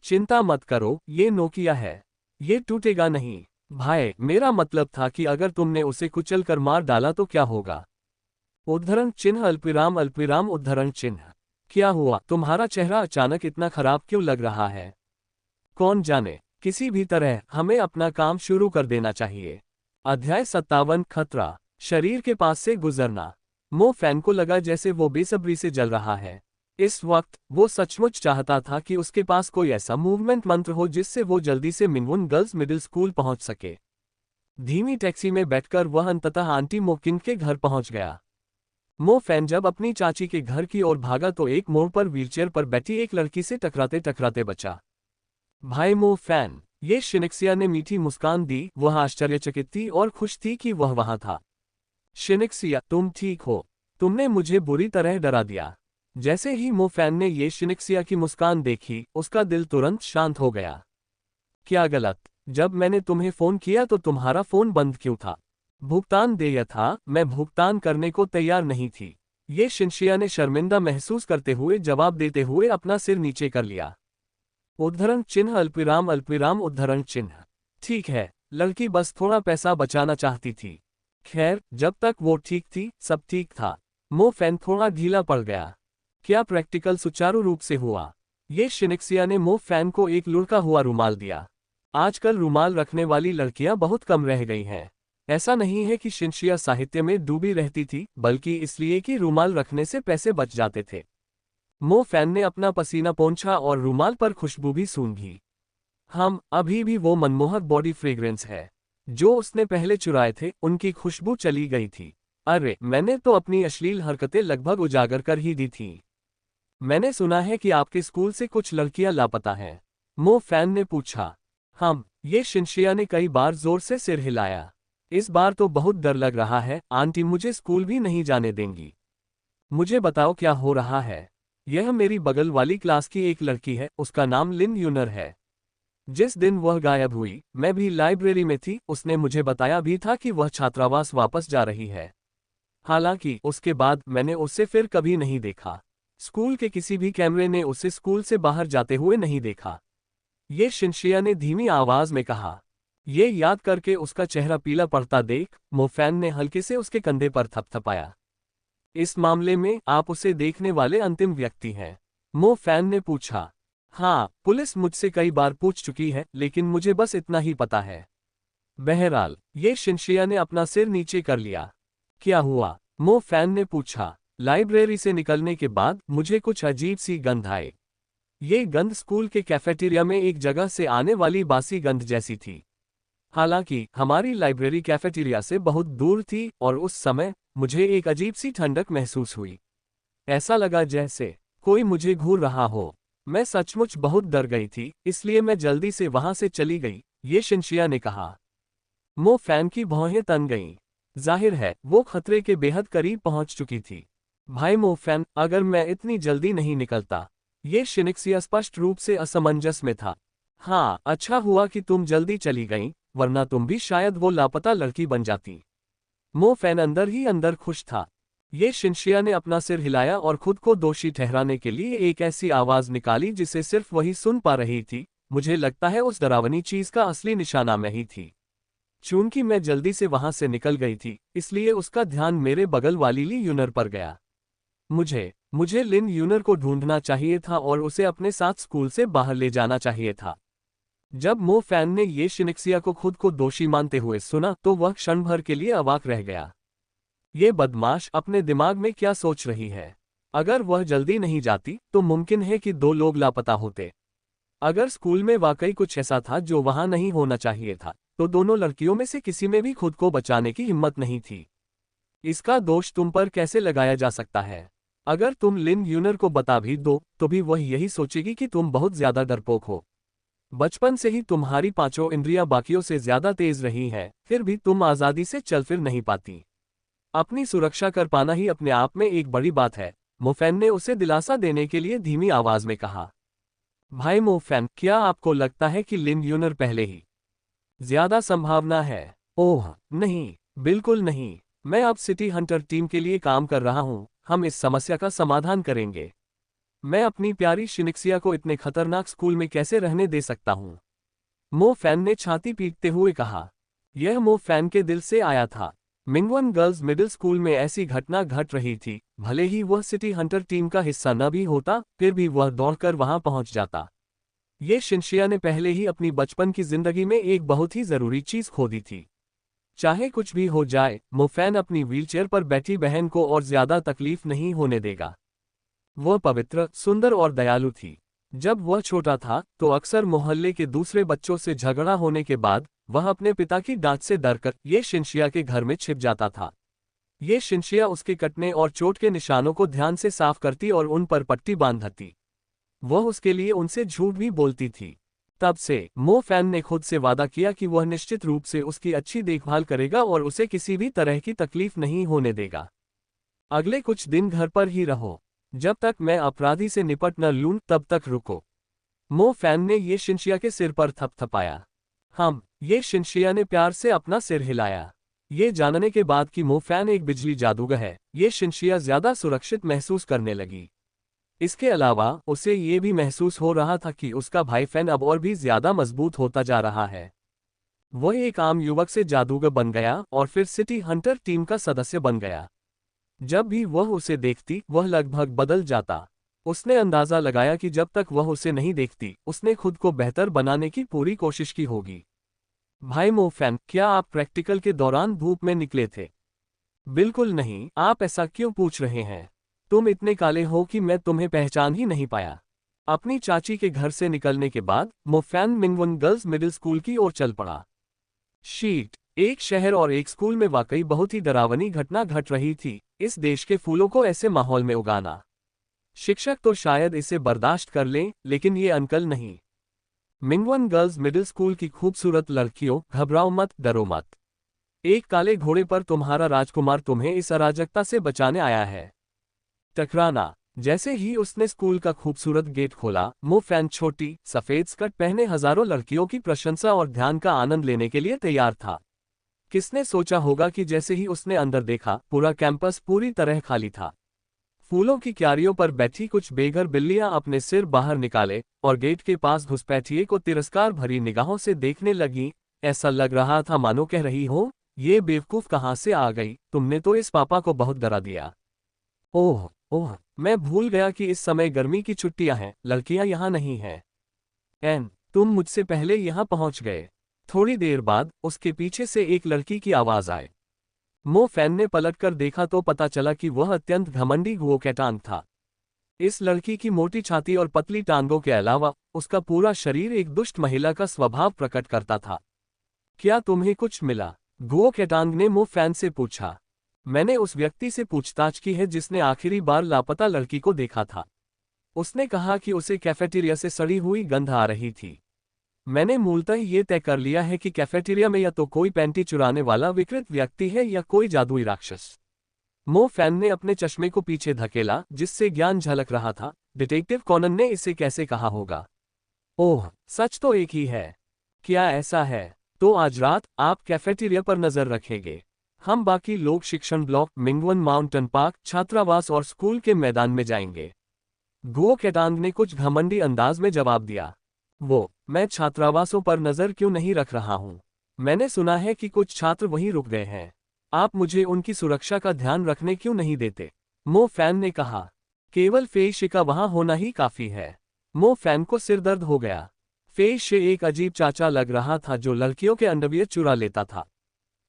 Speaker 1: चिंता मत करो, ये नोकिया है। ये टूटेगा नहीं। भाई, मेरा मतलब था कि अगर तुमने उसे कुचल कर मार डाला तो क्या होगा? उद्धरण चिन्ह अल्पविराम अल्पविराम उद्धरण चिन्ह। क्या हुआ? तुम्हारा चेहरा अचानक इतना खराब क्यों लग रहा है? कौन जाने, किसी भी तरह हमें अपना काम शुरू कर देना चाहिए। अध्याय 57 खतरा। शरीर के पास से गुजरना। मो फैन को लगा जैसे वो बेसब्री से जल रहा है। इस वक्त वो सचमुच चाहता था कि उसके पास कोई ऐसा मूवमेंट मंत्र हो जिससे वो जल्दी से मिनवुन गर्ल्स मिडिल स्कूल पहुंच सके। धीमी टैक्सी में बैठकर वह अंततः आंटी मोकिन के घर पहुंच गया। मो फैन जब अपनी चाची के घर की ओर भागा तो एक मोड़ पर व्हीलचेयर पर बैठी एक लड़की से टकराते टकराते बचा। भाई मो फैन, ये शिनिक्सिया ने मीठी मुस्कान दी। वह आश्चर्यचकित थी और खुश थी कि वह वहां था। शिनिक्सिया, तुम ठीक हो? तुमने मुझे बुरी तरह डरा दिया। जैसे ही मो फैन ने ये शिनिक्सिया की मुस्कान देखी, उसका दिल तुरंत शांत हो गया। क्या गलत? जब मैंने तुम्हें फोन किया तो तुम्हारा फोन बंद क्यों था? भुगतान देय था, मैं भुगतान करने को तैयार नहीं थी। ये शिनशिया ने शर्मिंदा महसूस करते हुए जवाब देते हुए अपना सिर नीचे कर लिया। उद्धरण चिन्ह अल्पविराम अल्पविराम उद्धरण चिन्ह। ठीक है, लड़की बस थोड़ा पैसा बचाना चाहती थी। खैर, जब तक वो ठीक थी सब ठीक था। मो फैन थोड़ा ढीला पड़ गया। क्या प्रैक्टिकल सुचारू रूप से हुआ? ये शिनिक्सिया ने मो फैन को एक लुढ़का हुआ रुमाल दिया। आजकल रुमाल रखने वाली लड़कियां बहुत कम रह गई हैं। ऐसा नहीं है कि शिनशिया साहित्य में डूबी रहती थी, बल्कि इसलिए कि रुमाल रखने से पैसे बच जाते थे। मो फैन ने अपना पसीना पोंछा और रुमाल पर खुशबू भी सूंघी। अभी भी वो मनमोहक बॉडी फ्रेग्रेंस है जो उसने पहले चुराए थे, उनकी खुशबू चली गई थी। अरे, मैंने तो अपनी अश्लील हरकतें लगभग उजागर कर ही दी थीं। मैंने सुना है कि आपके स्कूल से कुछ लड़कियां लापता हैं। मो फैन ने पूछा। ये शिनशिया ने कई बार जोर से सिर हिलाया। इस बार तो बहुत डर लग रहा है, आंटी मुझे स्कूल भी नहीं जाने देंगी। मुझे बताओ क्या हो रहा है। यह मेरी बगल वाली क्लास की एक लड़की है, उसका नाम लिन यूनर है। जिस दिन वह गायब हुई, मैं भी लाइब्रेरी में थी। उसने मुझे बताया भी था कि वह छात्रावास वापस जा रही है। हालांकि उसके बाद मैंने उसे फिर कभी नहीं देखा। स्कूल के किसी भी कैमरे ने उसे स्कूल से बाहर जाते हुए नहीं देखा। ये शिनशिया ने धीमी आवाज में कहा। ये याद करके उसका चेहरा पीला पड़ता देख, मो फैन ने हल्के से उसके कंधे पर थपथपाया। इस मामले में आप उसे देखने वाले अंतिम व्यक्ति हैं? मो फैन ने पूछा। हाँ, पुलिस मुझसे कई बार पूछ चुकी है, लेकिन मुझे बस इतना ही पता है। बहरहाल, ये शिनशिया ने अपना सिर नीचे कर लिया। क्या हुआ? मो फैन ने पूछा। लाइब्रेरी से निकलने के बाद मुझे कुछ अजीब सी गंध आई। ये गंध स्कूल के कैफेटेरिया में एक जगह से आने वाली बासी गंध जैसी थी। हालांकि हमारी लाइब्रेरी कैफेटेरिया से बहुत दूर थी और उस समय मुझे एक अजीब सी ठंडक महसूस हुई। ऐसा लगा जैसे कोई मुझे घूर रहा हो। मैं सचमुच बहुत डर गई थी, इसलिए मैं जल्दी से वहां से चली गई, ये शिनशिया ने कहा। मो फैन की भौहें तन गईं। जाहिर है वो खतरे के बेहद करीब पहुंच चुकी थी। भाई मो फैन, अगर मैं इतनी जल्दी नहीं निकलता। ये शिनिक्सिया स्पष्ट रूप से असमंजस में था। हाँ, अच्छा हुआ कि तुम जल्दी चली गईं, वरना तुम भी शायद वो लापता लड़की बन जाती। मो फैन अंदर ही अंदर खुश था। ये शिनशिया ने अपना सिर हिलाया और खुद को दोषी ठहराने के लिए एक ऐसी आवाज निकाली जिसे सिर्फ वही सुन पा रही थी। मुझे लगता है उस डरावनी चीज का असली निशाना मैं ही थी। चूंकि मैं जल्दी से वहां से निकल गई थी, इसलिए उसका ध्यान मेरे बगल वाली ली यूनर पर गया। मुझे लिन यूनर को ढूंढना चाहिए था और उसे अपने साथ स्कूल से बाहर ले जाना चाहिए था। जब मो फैन ने ये शिनिक्सिया को खुद को दोषी मानते हुए सुना तो वह क्षण भर के लिए अवाक रह गया। ये बदमाश अपने दिमाग में क्या सोच रही है? अगर वह जल्दी नहीं जाती तो मुमकिन है कि दो लोग लापता होते। अगर स्कूल में वाकई कुछ ऐसा था जो वहां नहीं होना चाहिए था, तो दोनों लड़कियों में से किसी में भी खुद को बचाने की हिम्मत नहीं थी। इसका दोष तुम पर कैसे लगाया जा सकता है? अगर तुम लिन यूनर को बता भी दो तो भी वह यही सोचेगी कि तुम बहुत ज्यादा डरपोक हो। बचपन से ही तुम्हारी पांचों इंद्रियां बाकियों से ज्यादा तेज रही हैं, फिर भी तुम आजादी से चल फिर नहीं पाती। अपनी सुरक्षा कर पाना ही अपने आप में एक बड़ी बात है, मो फैन ने उसे दिलासा देने के लिए धीमी आवाज में कहा। भाई मो फैन, क्या आपको लगता है कि लिन यूनर पहले ही ज्यादा संभावना है? ओह नहीं, बिल्कुल नहीं। मैं अब सिटी हंटर टीम के लिए काम कर रहा हूँ, हम इस समस्या का समाधान करेंगे। मैं अपनी प्यारी शिनिक्सिया को इतने खतरनाक स्कूल में कैसे रहने दे सकता हूँ? मो फैन ने छाती पीटते हुए कहा। यह मो फैन के दिल से आया था। मिंगवन गर्ल्स मिडिल स्कूल में ऐसी घटना घट रही थी, भले ही वह सिटी हंटर टीम का हिस्सा न भी होता, फिर भी वह दौड़कर वहां पहुंच जाता। ये शिनशिया ने पहले ही अपनी बचपन की जिंदगी में एक बहुत ही जरूरी चीज खो दी थी। चाहे कुछ भी हो जाए, मो फैन अपनी व्हीलचेयर पर बैठी बहन को और ज्यादा तकलीफ नहीं होने देगा। वह पवित्र, सुंदर और दयालु थी। जब वह छोटा था तो अक्सर मोहल्ले के दूसरे बच्चों से झगड़ा होने के बाद वह अपने पिता की डांट से डरकर ये शिनशिया के घर में छिप जाता था। ये शिनशिया उसके कटने और चोट के निशानों को ध्यान से साफ करती और उन पर पट्टी बांधती। वह उसके लिए उनसे झूठ भी बोलती थी। तब से मो फैन ने खुद से वादा किया कि वह निश्चित रूप से उसकी अच्छी देखभाल करेगा और उसे किसी भी तरह की तकलीफ नहीं होने देगा। अगले कुछ दिन घर पर ही रहो। जब तक मैं अपराधी से निपट न लूं तब तक रुको। मो फैन ने ये शिनशिया के सिर पर थपथपाया। ये शिनशिया ने प्यार से अपना सिर हिलाया। ये जानने के बाद कि मो फैन एक बिजली जादूगर है, ये शिनशिया ज्यादा सुरक्षित महसूस करने लगी। इसके अलावा उसे ये भी महसूस हो रहा था कि उसका भाई फैन अब और भी ज्यादा मजबूत होता जा रहा है। वह एक आम युवक से जादूगर बन गया और फिर सिटी हंटर टीम का सदस्य बन गया। जब भी वह उसे देखती, वह लगभग बदल जाता। उसने अंदाजा लगाया कि जब तक वह उसे नहीं देखती, उसने खुद को बेहतर बनाने की पूरी कोशिश की होगी। भाई मो फैन, क्या आप प्रैक्टिकल के दौरान धूप में निकले थे? बिल्कुल नहीं। आप ऐसा क्यों पूछ रहे हैं? तुम इतने काले हो कि मैं तुम्हें पहचान ही नहीं पाया। अपनी चाची के घर से निकलने के बाद मो फैन मिंगवन गर्ल्स मिडिल स्कूल की ओर चल पड़ा। शीट। एक शहर और एक स्कूल में वाकई बहुत ही डरावनी घटना घट रही थी। इस देश के फूलों को ऐसे माहौल में उगाना। शिक्षक तो शायद इसे बर्दाश्त कर लें, लेकिन ये अंकल नहीं। मिंगवन गर्ल्स मिडिल स्कूल की खूबसूरत लड़कियों, घबराओ मत, डरो मत। एक काले घोड़े पर तुम्हारा राजकुमार तुम्हें इस अराजकता से बचाने आया है। टकराना। जैसे ही उसने स्कूल का खूबसूरत गेट खोला, मो फैन छोटी सफेद स्कर्ट पहने हजारों लड़कियों की प्रशंसा और ध्यान का आनंद लेने के लिए तैयार था। किसने सोचा होगा कि जैसे ही उसने अंदर देखा, पूरा कैंपस पूरी तरह खाली था। फूलों की क्यारियों पर बैठी कुछ बेघर बिल्लियां अपने सिर बाहर निकाले और गेट के पास घुसपैठिए को तिरस्कार भरी निगाहों से देखने लगी। ऐसा लग रहा था मानो कह रही हो, ये बेवकूफ कहाँ से आ गई, तुमने तो इस पापा को बहुत डरा दिया। ओह ओह, मैं भूल गया कि इस समय गर्मी की छुट्टियां हैं, लड़कियां यहाँ नहीं हैं। तुम मुझसे पहले यहाँ पहुंच गए। थोड़ी देर बाद उसके पीछे से एक लड़की की आवाज आई। मो फैन ने पलटकर देखा तो पता चला कि वह अत्यंत घमंडी गुओ कैटांग था। इस लड़की की मोटी छाती और पतली टांगों के अलावा उसका पूरा शरीर एक दुष्ट महिला का स्वभाव प्रकट करता था। क्या तुम्हें कुछ मिला? गुओ कैटांग ने मो फैन से पूछा। मैंने उस व्यक्ति से पूछताछ की है जिसने आखिरी बार लापता लड़की को देखा था। उसने कहा कि उसे कैफेटेरिया से सड़ी हुई गंध आ रही थी। मैंने मूलतः ये तय कर लिया है कि कैफेटेरिया में या तो कोई पैंटी चुराने वाला विकृत व्यक्ति है या कोई जादुई राक्षस। मो फैन ने अपने चश्मे को पीछे धकेला जिससे ज्ञान झलक रहा था। डिटेक्टिव कॉनन ने इसे कैसे कहा होगा? ओह, सच तो एक ही है। क्या ऐसा है? तो आज रात आप कैफेटेरिया पर नजर रखेंगे। हम बाकी लोग शिक्षण ब्लॉक, मिंगवन माउंटेन पार्क, छात्रावास और स्कूल के मैदान में जाएंगे। गुओ कैटांग ने कुछ घमंडी अंदाज में जवाब दिया। मैं छात्रावासों पर नजर क्यों नहीं रख रहा हूँ? मैंने सुना है कि कुछ छात्र वहीं रुक गए हैं। आप मुझे उनकी सुरक्षा का ध्यान रखने क्यों नहीं देते? मो फैन ने कहा। केवल फेइशे का वहां होना ही काफी है। मो फैन को सिरदर्द हो गया। फेइशे एक अजीब चाचा लग रहा था जो लड़कियों के अंडरवियर चुरा लेता था।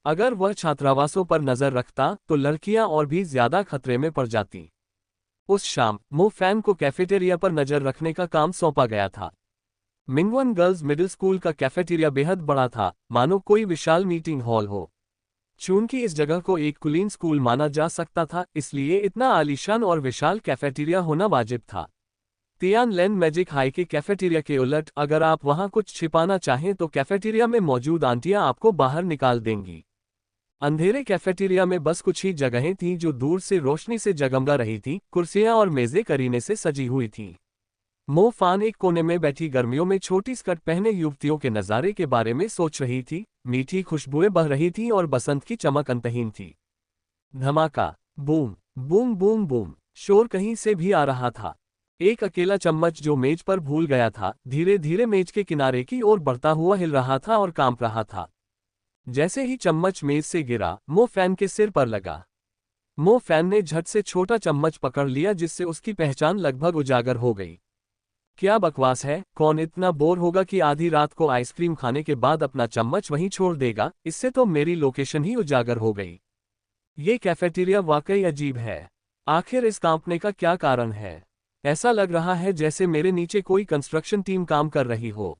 Speaker 1: अगर वह छात्रावासों पर नजर रखता तो लड़कियां और भी ज्यादा खतरे में पड़ जाती। उस शाम मो फैन को कैफेटेरिया पर नजर रखने का काम सौंपा गया था। मिंगवन गर्ल्स मिडिल स्कूल का कैफेटेरिया बेहद बड़ा था, मानो कोई विशाल मीटिंग हॉल हो। चूंकि इस जगह को एक कुलीन स्कूल माना जा सकता था, इसलिए इतना आलीशान और विशाल कैफेटेरिया होना वाजिब था। तियानलेन मैजिक हाई के कैफेटेरिया के उलट, अगर आप वहां कुछ छिपाना चाहें तो कैफेटेरिया में मौजूद आंटियां आपको बाहर निकाल देंगी। अंधेरे कैफेटेरिया में बस कुछ ही जगहें थीं जो दूर से रोशनी से जगमगा रही थीं, कुर्सियां और मेजें करीने से सजी हुई थीं। मो फैन एक कोने में बैठी गर्मियों में छोटी स्कर्ट पहने युवतियों के नज़ारे के बारे में सोच रही थी। मीठी खुशबुएं बह रही थीं और बसंत की चमक अंतहीन थी। धमाका, बूम बूम बूम बूम, शोर कहीं से भी आ रहा था। एक अकेला चम्मच जो मेज पर भूल गया था, धीरे धीरे मेज के किनारे की ओर बढ़ता हुआ हिल रहा था और कांप रहा था। जैसे ही चम्मच मेज से गिरा, मो फैन के सिर पर लगा। मो फैन ने झट से छोटा चम्मच पकड़ लिया, जिससे उसकी पहचान लगभग उजागर हो गई। क्या बकवास है, कौन इतना बोर होगा कि आधी रात को आइसक्रीम खाने के बाद अपना चम्मच वहीं छोड़ देगा। इससे तो मेरी लोकेशन ही उजागर हो गई। ये कैफेटेरिया वाकई अजीब है। आखिर इस कांपने का क्या कारण है? ऐसा लग रहा है जैसे मेरे नीचे कोई कंस्ट्रक्शन टीम काम कर रही हो।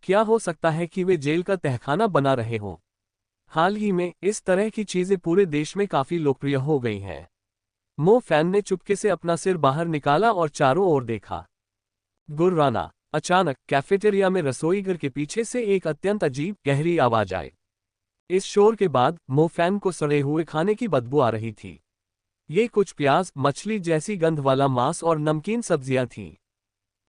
Speaker 1: क्या हो सकता है कि वे जेल का तहखाना बना रहे हों? हाल ही में इस तरह की चीजें पूरे देश में काफी लोकप्रिय हो गई हैं। मो फैन ने चुपके से अपना सिर बाहर निकाला और चारों ओर देखा। गुर्राना, अचानक कैफेटेरिया में रसोई घर के पीछे से एक अत्यंत अजीब गहरी आवाज आई। इस शोर के बाद मो फैन को सड़े हुए खाने की बदबू आ रही थी। ये कुछ प्याज, मछली जैसी गंध वाला मांस और नमकीन सब्जियां थीं।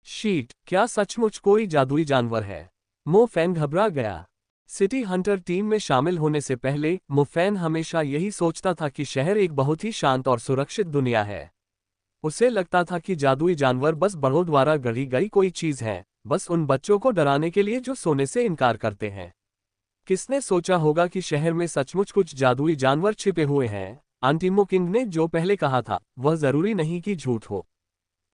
Speaker 1: शीट, क्या सचमुच कोई जादुई जानवर है? मो फैन घबरा गया। सिटी हंटर टीम में शामिल होने से पहले मो फैन हमेशा यही सोचता था कि शहर एक बहुत ही शांत और सुरक्षित दुनिया है। उसे लगता था कि जादुई जानवर बस बड़ों द्वारा गढ़ी गई कोई चीज है, बस उन बच्चों को डराने के लिए जो सोने से इनकार करते हैं। किसने सोचा होगा कि शहर में सचमुच कुछ जादुई जानवर छिपे हुए हैं? आंटी मो किंग ने जो पहले कहा था, वह जरूरी नहीं कि झूठ हो।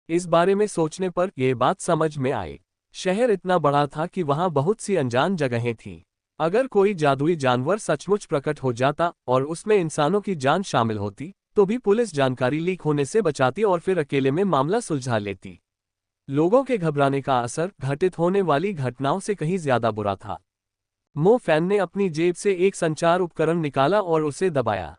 Speaker 1: इस बारे में सोचने पर यह बात समझ में आई। शहर इतना बड़ा था कि वहां बहुत सी अनजान जगहें थीं। अगर कोई जादुई जानवर सचमुच प्रकट हो जाता और उसमें इंसानों की जान शामिल होती, तो भी पुलिस जानकारी लीक होने से बचाती और फिर अकेले में मामला सुलझा लेती। लोगों के घबराने का असर घटित होने वाली घटनाओं से कहीं ज्यादा बुरा था। मो फैन ने अपनी जेब से एक संचार उपकरण निकाला और उसे दबाया।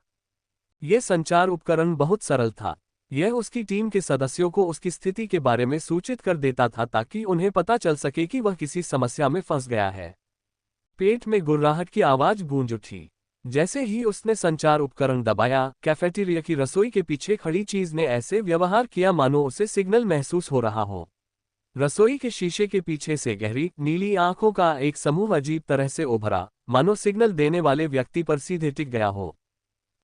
Speaker 1: यह संचार उपकरण बहुत सरल था। यह उसकी टीम के सदस्यों को उसकी स्थिति के बारे में सूचित कर देता था ताकि उन्हें पता चल सके कि वह किसी समस्या में फंस गया है। पेट में गुर्राहट की आवाज गूंज उठी। जैसे ही उसने संचार उपकरण दबाया, कैफेटेरिया की रसोई के पीछे खड़ी चीज ने ऐसे व्यवहार किया मानो उसे सिग्नल महसूस हो रहा हो। रसोई के शीशे के पीछे से गहरी नीली आंखों का एक समूह अजीब तरह से उभरा, मानो सिग्नल देने वाले व्यक्ति पर सीधे टिक गया हो।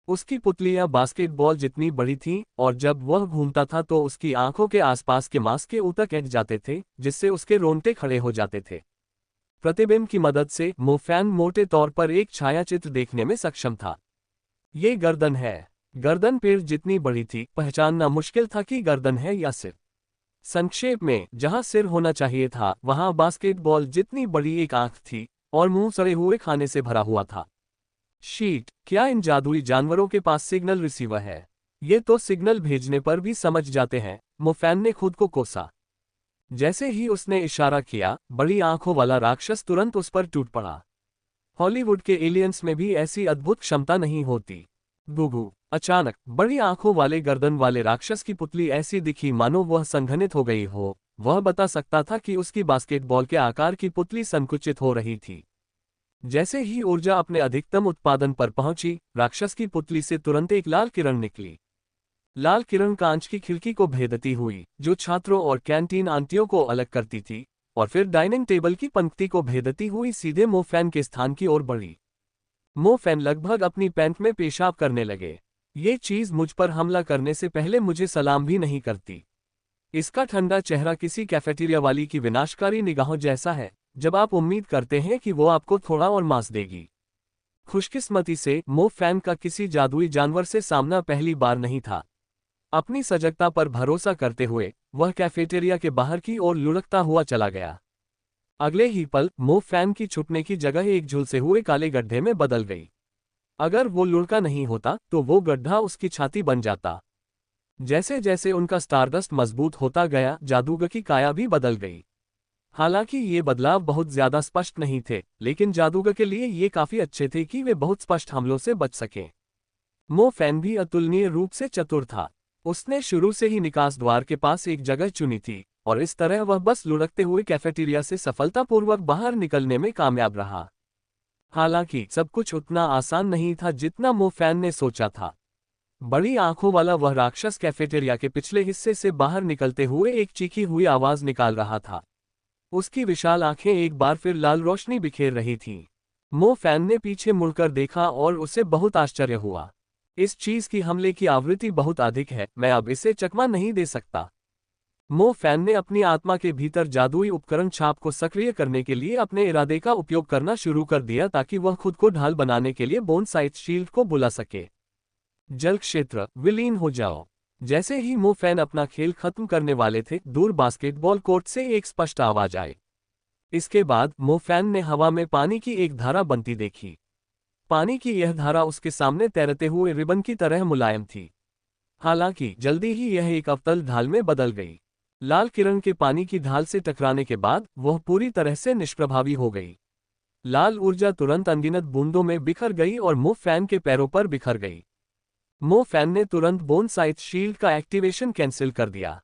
Speaker 1: उसकी पुतलियां बास्केटबॉल जितनी बड़ी थीं और जब वह घूमता था तो उसकी आंखों के आसपास के मांस के ऊतक कट जाते थे, जिससे उसके रोंगटे खड़े हो जाते थे। प्रतिबिंब की मदद से मो फैन मोटे तौर पर एक छायाचित्र देखने में सक्षम था। ये गर्दन है। गर्दन पेड़ जितनी बड़ी थी, पहचानना मुश्किल था कि गर्दन है या सिर। संक्षेप में, जहां सिर होना चाहिए था, वहां बास्केटबॉल जितनी बड़ी एक आंख थी और मुंह सड़े हुए खाने से भरा हुआ था। शीट, क्या इन जादुई जानवरों के पास सिग्नल रिसीवर है? ये तो सिग्नल भेजने पर भी समझ जाते हैं। मो फैन ने खुद को कोसा। जैसे ही उसने इशारा किया, बड़ी आंखों वाला राक्षस तुरंत उस पर टूट पड़ा। हॉलीवुड के एलियंस में भी ऐसी अद्भुत क्षमता नहीं होती। गुगू, अचानक बड़ी आंखों वाले गर्दन वाले राक्षस की पुतली ऐसी दिखी मानो वह संघनित हो गई हो। वह बता सकता था कि उसकी बास्केटबॉल के आकार की पुतली संकुचित हो रही थी। जैसे ही ऊर्जा अपने अधिकतम उत्पादन पर पहुंची, राक्षस की पुतली से तुरंत एक लाल किरण निकली। लाल किरण कांच की खिड़की को भेदती हुई, जो छात्रों और कैंटीन आंटियों को अलग करती थी, और फिर डाइनिंग टेबल की पंक्ति को भेदती हुई सीधे मो फैन के स्थान की ओर बढ़ी। मो फैन लगभग अपनी पैंट में पेशाब करने लगे। ये चीज मुझ पर हमला करने से पहले मुझे सलाम भी नहीं करती। इसका ठंडा चेहरा किसी कैफेटेरिया वाली की विनाशकारी निगाहों जैसा है, जब आप उम्मीद करते हैं कि वो आपको थोड़ा और मांस देगी। खुशकिस्मती से मो फैन का किसी जादुई जानवर से सामना पहली बार नहीं था। अपनी सजगता पर भरोसा करते हुए वह कैफेटेरिया के बाहर की ओर लुढ़कता हुआ चला गया। अगले ही पल मो फैन की छुपने की जगह एक झुलसे हुए काले गड्ढे में बदल गई। अगर वो लुढ़का नहीं होता तो वो गड्ढा उसकी छाती बन जाता। जैसे जैसे उनका स्टारडस्ट मजबूत होता गया, जादूगर की काया भी बदल गई। हालांकि ये बदलाव बहुत ज्यादा स्पष्ट नहीं थे, लेकिन जादूगर के लिए ये काफी अच्छे थे कि वे बहुत स्पष्ट हमलों से बच सकें। मो फैन भी अतुलनीय रूप से चतुर था। उसने शुरू से ही निकास द्वार के पास एक जगह चुनी थी, और इस तरह वह बस लुढ़कते हुए कैफेटेरिया से सफलतापूर्वक बाहर निकलने में कामयाब रहा। हालांकि सब कुछ उतना आसान नहीं था जितना मो फैन ने सोचा था। बड़ी आंखों वाला वह राक्षस कैफेटेरिया के पिछले हिस्से से बाहर निकलते हुए एक चीखी हुई आवाज निकाल रहा था। उसकी विशाल आंखें एक बार फिर लाल रोशनी बिखेर रही थीं। मो फैन ने पीछे मुड़कर देखा और उसे बहुत आश्चर्य हुआ। इस चीज की हमले की आवृत्ति बहुत अधिक है, मैं अब इसे चकमा नहीं दे सकता। मो फैन ने अपनी आत्मा के भीतर जादुई उपकरण छाप को सक्रिय करने के लिए अपने इरादे का उपयोग करना शुरू कर दिया ताकि वह खुद को ढाल बनाने के लिए बोनसाइट शील्ड को बुला सके। जल क्षेत्र, विलीन हो जाओ। जैसे ही मो फैन अपना खेल खत्म करने वाले थे, दूर बास्केटबॉल कोर्ट से एक स्पष्ट आवाज आई। इसके बाद मो फैन ने हवा में पानी की एक धारा बनती देखी। पानी की यह धारा उसके सामने तैरते हुए रिबन की तरह मुलायम थी। हालांकि जल्दी ही यह एक अवतल ढाल में बदल गई। लाल किरण के पानी की ढाल से टकराने के बाद वह पूरी तरह से निष्प्रभावी हो गई। लाल ऊर्जा तुरंत अनगिनत बूंदों में बिखर गई और मो फैन के पैरों पर बिखर गई। मो फैन ने तुरंत बोनसाइट शील्ड का एक्टिवेशन कैंसिल कर दिया।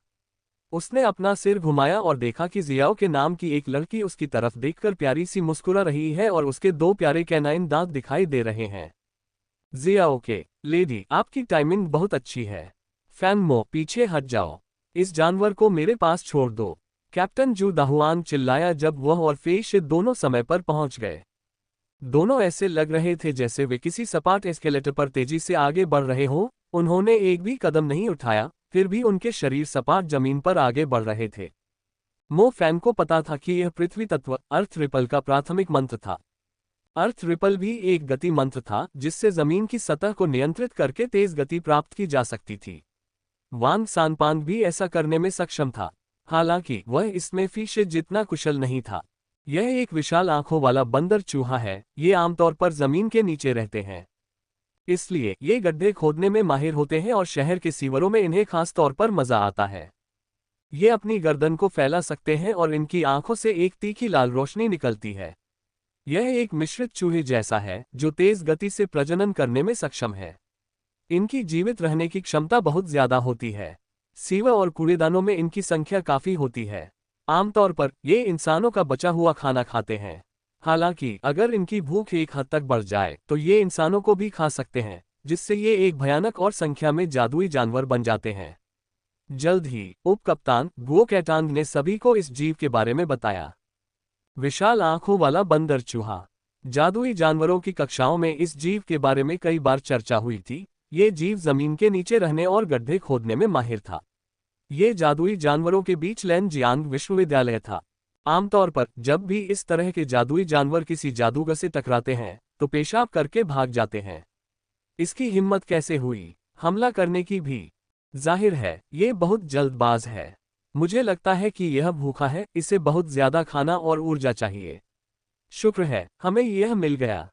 Speaker 1: उसने अपना सिर घुमाया और देखा कि जियाओ के नाम की एक लड़की उसकी तरफ देखकर प्यारी सी मुस्कुरा रही है और उसके दो प्यारे कैनाइन दांत दिखाई दे रहे हैं। जियाओ के, लेडी, आपकी टाइमिंग बहुत अच्छी है। फैन मो, पीछे हट जाओ। इस जानवर को मेरे पास छोड़ दो। कैप्टन जू दाहुआंग चिल्लाया जब वह और फेई शे दोनों समय पर पहुंच गए। दोनों ऐसे लग रहे थे जैसे वे किसी सपाट एस्केलेटर पर तेजी से आगे बढ़ रहे हों। उन्होंने एक भी कदम नहीं उठाया, फिर भी उनके शरीर सपाट जमीन पर आगे बढ़ रहे थे। मो फैन को पता था कि यह पृथ्वी तत्व अर्थ रिपल का प्राथमिक मंत्र था। अर्थ रिपल भी एक गति मंत्र था जिससे जमीन की सतह को नियंत्रित करके तेज गति प्राप्त की जा सकती थी। वांग सानपांग भी ऐसा करने में सक्षम था, हालांकि वह इसमें फी शे जितना कुशल नहीं था। यह एक विशाल आंखों वाला बंदर चूहा है। ये आमतौर पर जमीन के नीचे रहते हैं, इसलिए ये गड्ढे खोदने में माहिर होते हैं और शहर के सीवरों में इन्हें खास तौर पर मजा आता है। ये अपनी गर्दन को फैला सकते हैं और इनकी आंखों से एक तीखी लाल रोशनी निकलती है। यह एक मिश्रित चूहे जैसा है जो तेज गति से प्रजनन करने में सक्षम है। इनकी जीवित रहने की क्षमता बहुत ज्यादा होती है। सीवर और कूड़ेदानों में इनकी संख्या काफी होती है। आमतौर पर ये इंसानों का बचा हुआ खाना खाते हैं। हालांकि अगर इनकी भूख एक हद तक बढ़ जाए तो ये इंसानों को भी खा सकते हैं, जिससे ये एक भयानक और संख्या में जादुई जानवर बन जाते हैं। जल्द ही उप कप्तान गुओ कैटांग ने सभी को इस जीव के बारे में बताया। विशाल आंखों वाला बंदर चूहा। जादुई जानवरों की कक्षाओं में इस जीव के बारे में कई बार चर्चा हुई थी। ये जीव जमीन के नीचे रहने और गड्ढे खोदने में माहिर था। ये जादुई जानवरों के बीच लैनजियांग विश्वविद्यालय था। आमतौर पर जब भी इस तरह के जादुई जानवर किसी जादूगर से टकराते हैं तो पेशाब करके भाग जाते हैं। इसकी हिम्मत कैसे हुई हमला करने की भी? जाहिर है ये बहुत जल्दबाज है। मुझे लगता है कि यह भूखा है, इसे बहुत ज्यादा खाना और ऊर्जा चाहिए। शुक्र है हमें यह मिल गया,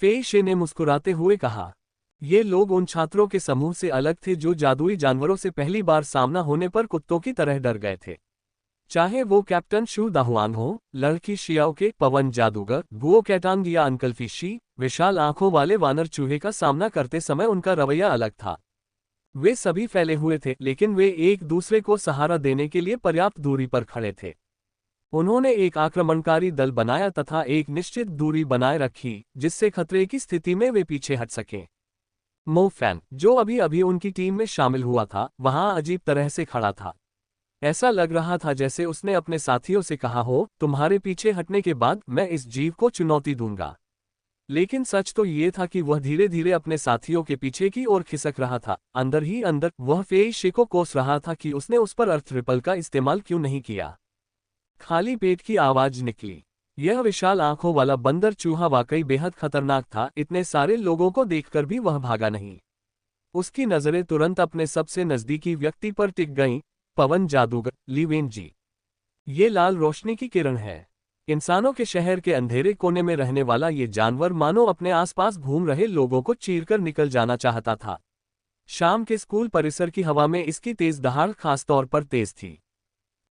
Speaker 1: फेई शे ने मुस्कुराते हुए कहा। ये लोग उन छात्रों के समूह से अलग थे जो जादुई जानवरों से पहली बार सामना होने पर कुत्तों की तरह डर गए थे। चाहे वो कैप्टन शू दाहुआंग हो, लड़की शियाओ के पवन जादूगर गुओ कैटांग या अंकल फिशी, विशाल आंखों वाले वानर चूहे का सामना करते समय उनका रवैया अलग था। वे सभी फैले हुए थे, लेकिन वे एक दूसरे को सहारा देने के लिए पर्याप्त दूरी पर खड़े थे। उन्होंने एक आक्रमणकारी दल बनाया तथा एक निश्चित दूरी बनाए रखी जिससे खतरे की स्थिति में वे पीछे हट सकें। मो फैन, जो अभी अभी उनकी टीम में शामिल हुआ था, वहां अजीब तरह से खड़ा था। ऐसा लग रहा था जैसे उसने अपने साथियों से कहा हो, तुम्हारे पीछे हटने के बाद मैं इस जीव को चुनौती दूंगा। लेकिन सच तो ये था कि वह धीरे धीरे अपने साथियों के पीछे की ओर खिसक रहा था। अंदर ही अंदर वह फेई शे को कोस रहा था कि उसने उस पर अर्थ रिपल का इस्तेमाल क्यों नहीं किया। खाली पेट की आवाज निकली। यह विशाल आंखों वाला बंदर चूहा वाकई बेहद खतरनाक था। इतने सारे लोगों को देखकर भी वह भागा नहीं। उसकी नजरें तुरंत अपने सबसे नजदीकी व्यक्ति पर टिक गईं, पवन जादूगर ली वेनजी। ये लाल रोशनी की किरण है। इंसानों के शहर के अंधेरे कोने में रहने वाला ये जानवर मानो अपने आसपास घूम रहे लोगों को चीरकर निकल जाना चाहता था। शाम के स्कूल परिसर की हवा में इसकी तेज दहाड़ खासतौर पर तेज थी।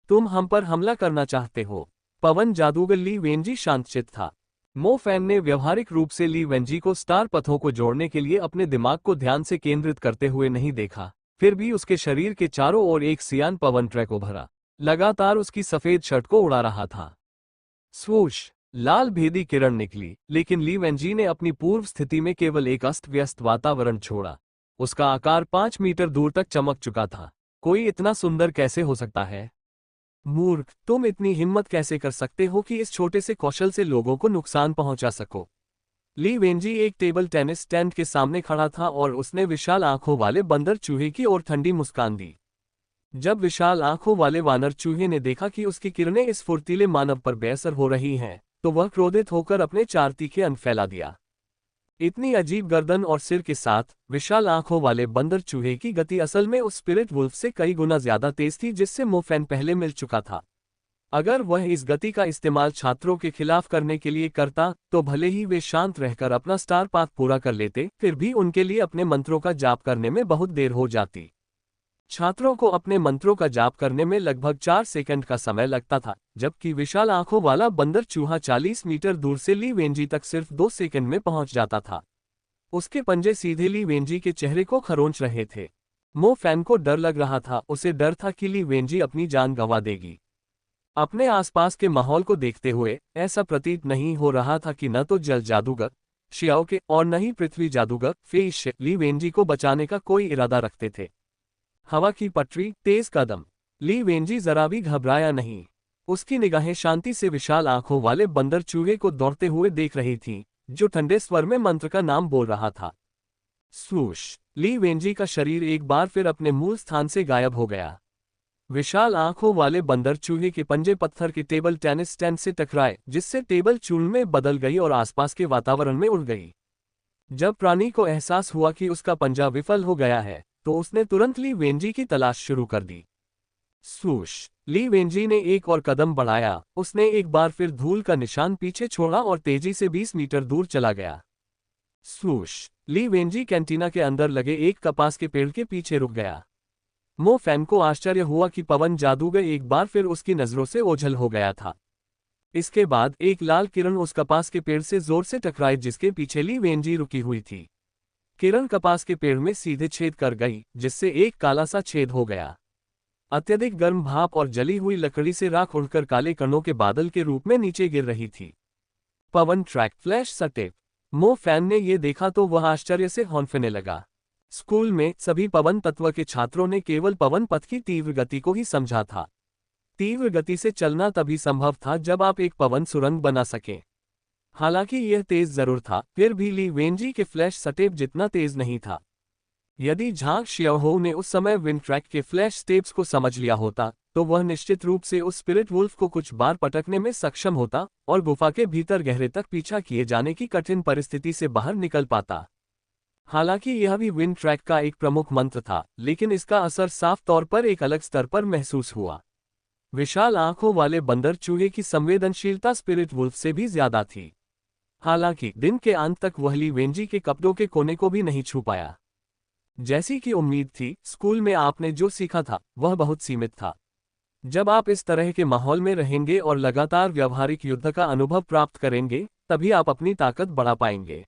Speaker 1: तुम हम पर हमला करना चाहते हो? पवन जादूगर ली वेनजी शांतचित्त था। मो फैन ने व्यवहारिक रूप से ली वेनजी को स्टार पथों को जोड़ने के लिए अपने दिमाग को ध्यान से केंद्रित करते हुए नहीं देखा। फिर भी उसके शरीर के चारों ओर एक सियान पवन ट्रैक उभरा, लगातार उसकी सफेद शर्ट को उड़ा रहा था। स्वूश, लाल भेदी किरण निकली, लेकिन ली वेनजी ने अपनी पूर्व स्थिति में केवल एक अस्त व्यस्त वातावरण छोड़ा। उसका आकार 5 मीटर दूर तक चमक चुका था। कोई इतना सुंदर कैसे हो सकता है? मूर्ख, तुम इतनी हिम्मत कैसे कर सकते हो कि इस छोटे से कौशल से लोगों को नुकसान पहुंचा सको? ली वेंजी एक टेबल टेनिस स्टैंड के सामने खड़ा था और उसने विशाल आंखों वाले बंदर चूहे की ओर ठंडी मुस्कान दी। जब विशाल आंखों वाले वानर चूहे ने देखा कि उसकी किरणें इस फुर्तीले मानव पर बेअसर हो रही हैं, तो वह क्रोधित होकर अपने 4 तीखे अंक फैला दिया। इतनी अजीब गर्दन और सिर के साथ विशाल आंखों वाले बंदर चूहे की गति असल में उस स्पिरिट वुल्फ से कई गुना ज्यादा तेज थी जिससे मोफैन पहले मिल चुका था। अगर वह इस गति का इस्तेमाल छात्रों के खिलाफ करने के लिए करता तो भले ही वे शांत रहकर अपना स्टार पाथ पूरा कर लेते, फिर भी उनके लिए अपने मंत्रों का जाप करने में बहुत देर हो जाती। छात्रों को अपने मंत्रों का जाप करने में लगभग 4 सेकंड का समय लगता था, जबकि विशाल आंखों वाला बंदर चूहा 40 मीटर दूर से ली वेंजी तक सिर्फ 2 सेकंड में पहुंच जाता था। उसके पंजे सीधे ली वेंजी के चेहरे को खरोंच रहे थे। मो फैन को डर लग रहा था, उसे डर था कि ली वेंजी अपनी जान गंवा देगी। अपने आसपास के माहौल को देखते हुए ऐसा प्रतीत नहीं हो रहा था कि न तो जल जादूगर शियाओ के और न ही पृथ्वी जादूगर फेइश ली वेंजी को बचाने का कोई इरादा रखते थे। हवा की पटरी, तेज कदम। ली वेंजी जरा भी घबराया नहीं। उसकी निगाहें शांति से विशाल आंखों वाले बंदर चूहे को दौड़ते हुए देख रही थीं, जो ठंडे स्वर में मंत्र का नाम बोल रहा था। स्वूश! ली वेंजी का शरीर एक बार फिर अपने मूल स्थान से गायब हो गया। विशाल आंखों वाले बंदर चूहे के पंजे पत्थर के टेबल टेनिस स्टैंड से टकराए, जिससे टेबल चूर्ण में बदल गई और आसपास के वातावरण में उड़ गई। जब प्राणी को एहसास हुआ कि उसका पंजा विफल हो गया है, तो उसने तुरंत ली वेंजी की तलाश शुरू कर दी। स्वूश! ली वेंजी ने एक और कदम बढ़ाया, उसने एक बार फिर धूल का निशान पीछे छोड़ा और तेजी से 20 मीटर दूर चला गया। स्वूश! ली वेंजी कैंटीना के अंदर लगे एक कपास के पेड़ के पीछे रुक गया। मो फैन को आश्चर्य हुआ कि पवन जादूगर एक बार फिर उसकी नजरों से ओझल हो गया था। इसके बाद एक लाल किरण उस कपास के पेड़ से जोर से टकराई जिसके पीछे ली वेंजी रुकी हुई थी। किरण कपास के पेड़ में सीधे छेद कर गई, जिससे एक काला सा छेद हो गया। अत्यधिक गर्म भाप और जली हुई लकड़ी से राख उड़कर काले कणों के बादल के रूप में नीचे गिर रही थी। पवन ट्रैक फ्लैश सटेप। मो फैन ने यह देखा तो वह आश्चर्य से हौंफने लगा। स्कूल में सभी पवन तत्व के छात्रों ने केवल पवन पथ की तीव्र गति को ही समझा था। तीव्र गति से चलना तभी संभव था जब आप एक पवन सुरंग बना सकें। हालांकि यह तेज जरूर था, फिर भी ली वेंजी के फ्लैश स्टेप जितना तेज नहीं था। यदि झांग शियाओहो ने उस समय विंड ट्रैक के फ्लैश स्टेप्स को समझ लिया होता, तो वह निश्चित रूप से उस स्पिरिट वुल्फ को कुछ बार पटकने में सक्षम होता और गुफा के भीतर गहरे तक पीछा किए जाने की कठिन परिस्थिति से बाहर निकल पाता। हालांकि यह भी विंड ट्रैक का एक प्रमुख मंत्र था, लेकिन इसका असर साफ तौर पर एक अलग स्तर पर महसूस हुआ। विशाल आंखों वाले बंदर चूहे की संवेदनशीलता स्पिरिट वुल्फ से भी ज्यादा थी। हालांकि दिन के अंत तक वह ली वेंजी के कपड़ों के कोने को भी नहीं छू पाया। जैसी कि उम्मीद थी, स्कूल में आपने जो सीखा था वह बहुत सीमित था। जब आप इस तरह के माहौल में रहेंगे और लगातार व्यावहारिक युद्ध का अनुभव प्राप्त करेंगे, तभी आप अपनी ताकत बढ़ा पाएंगे।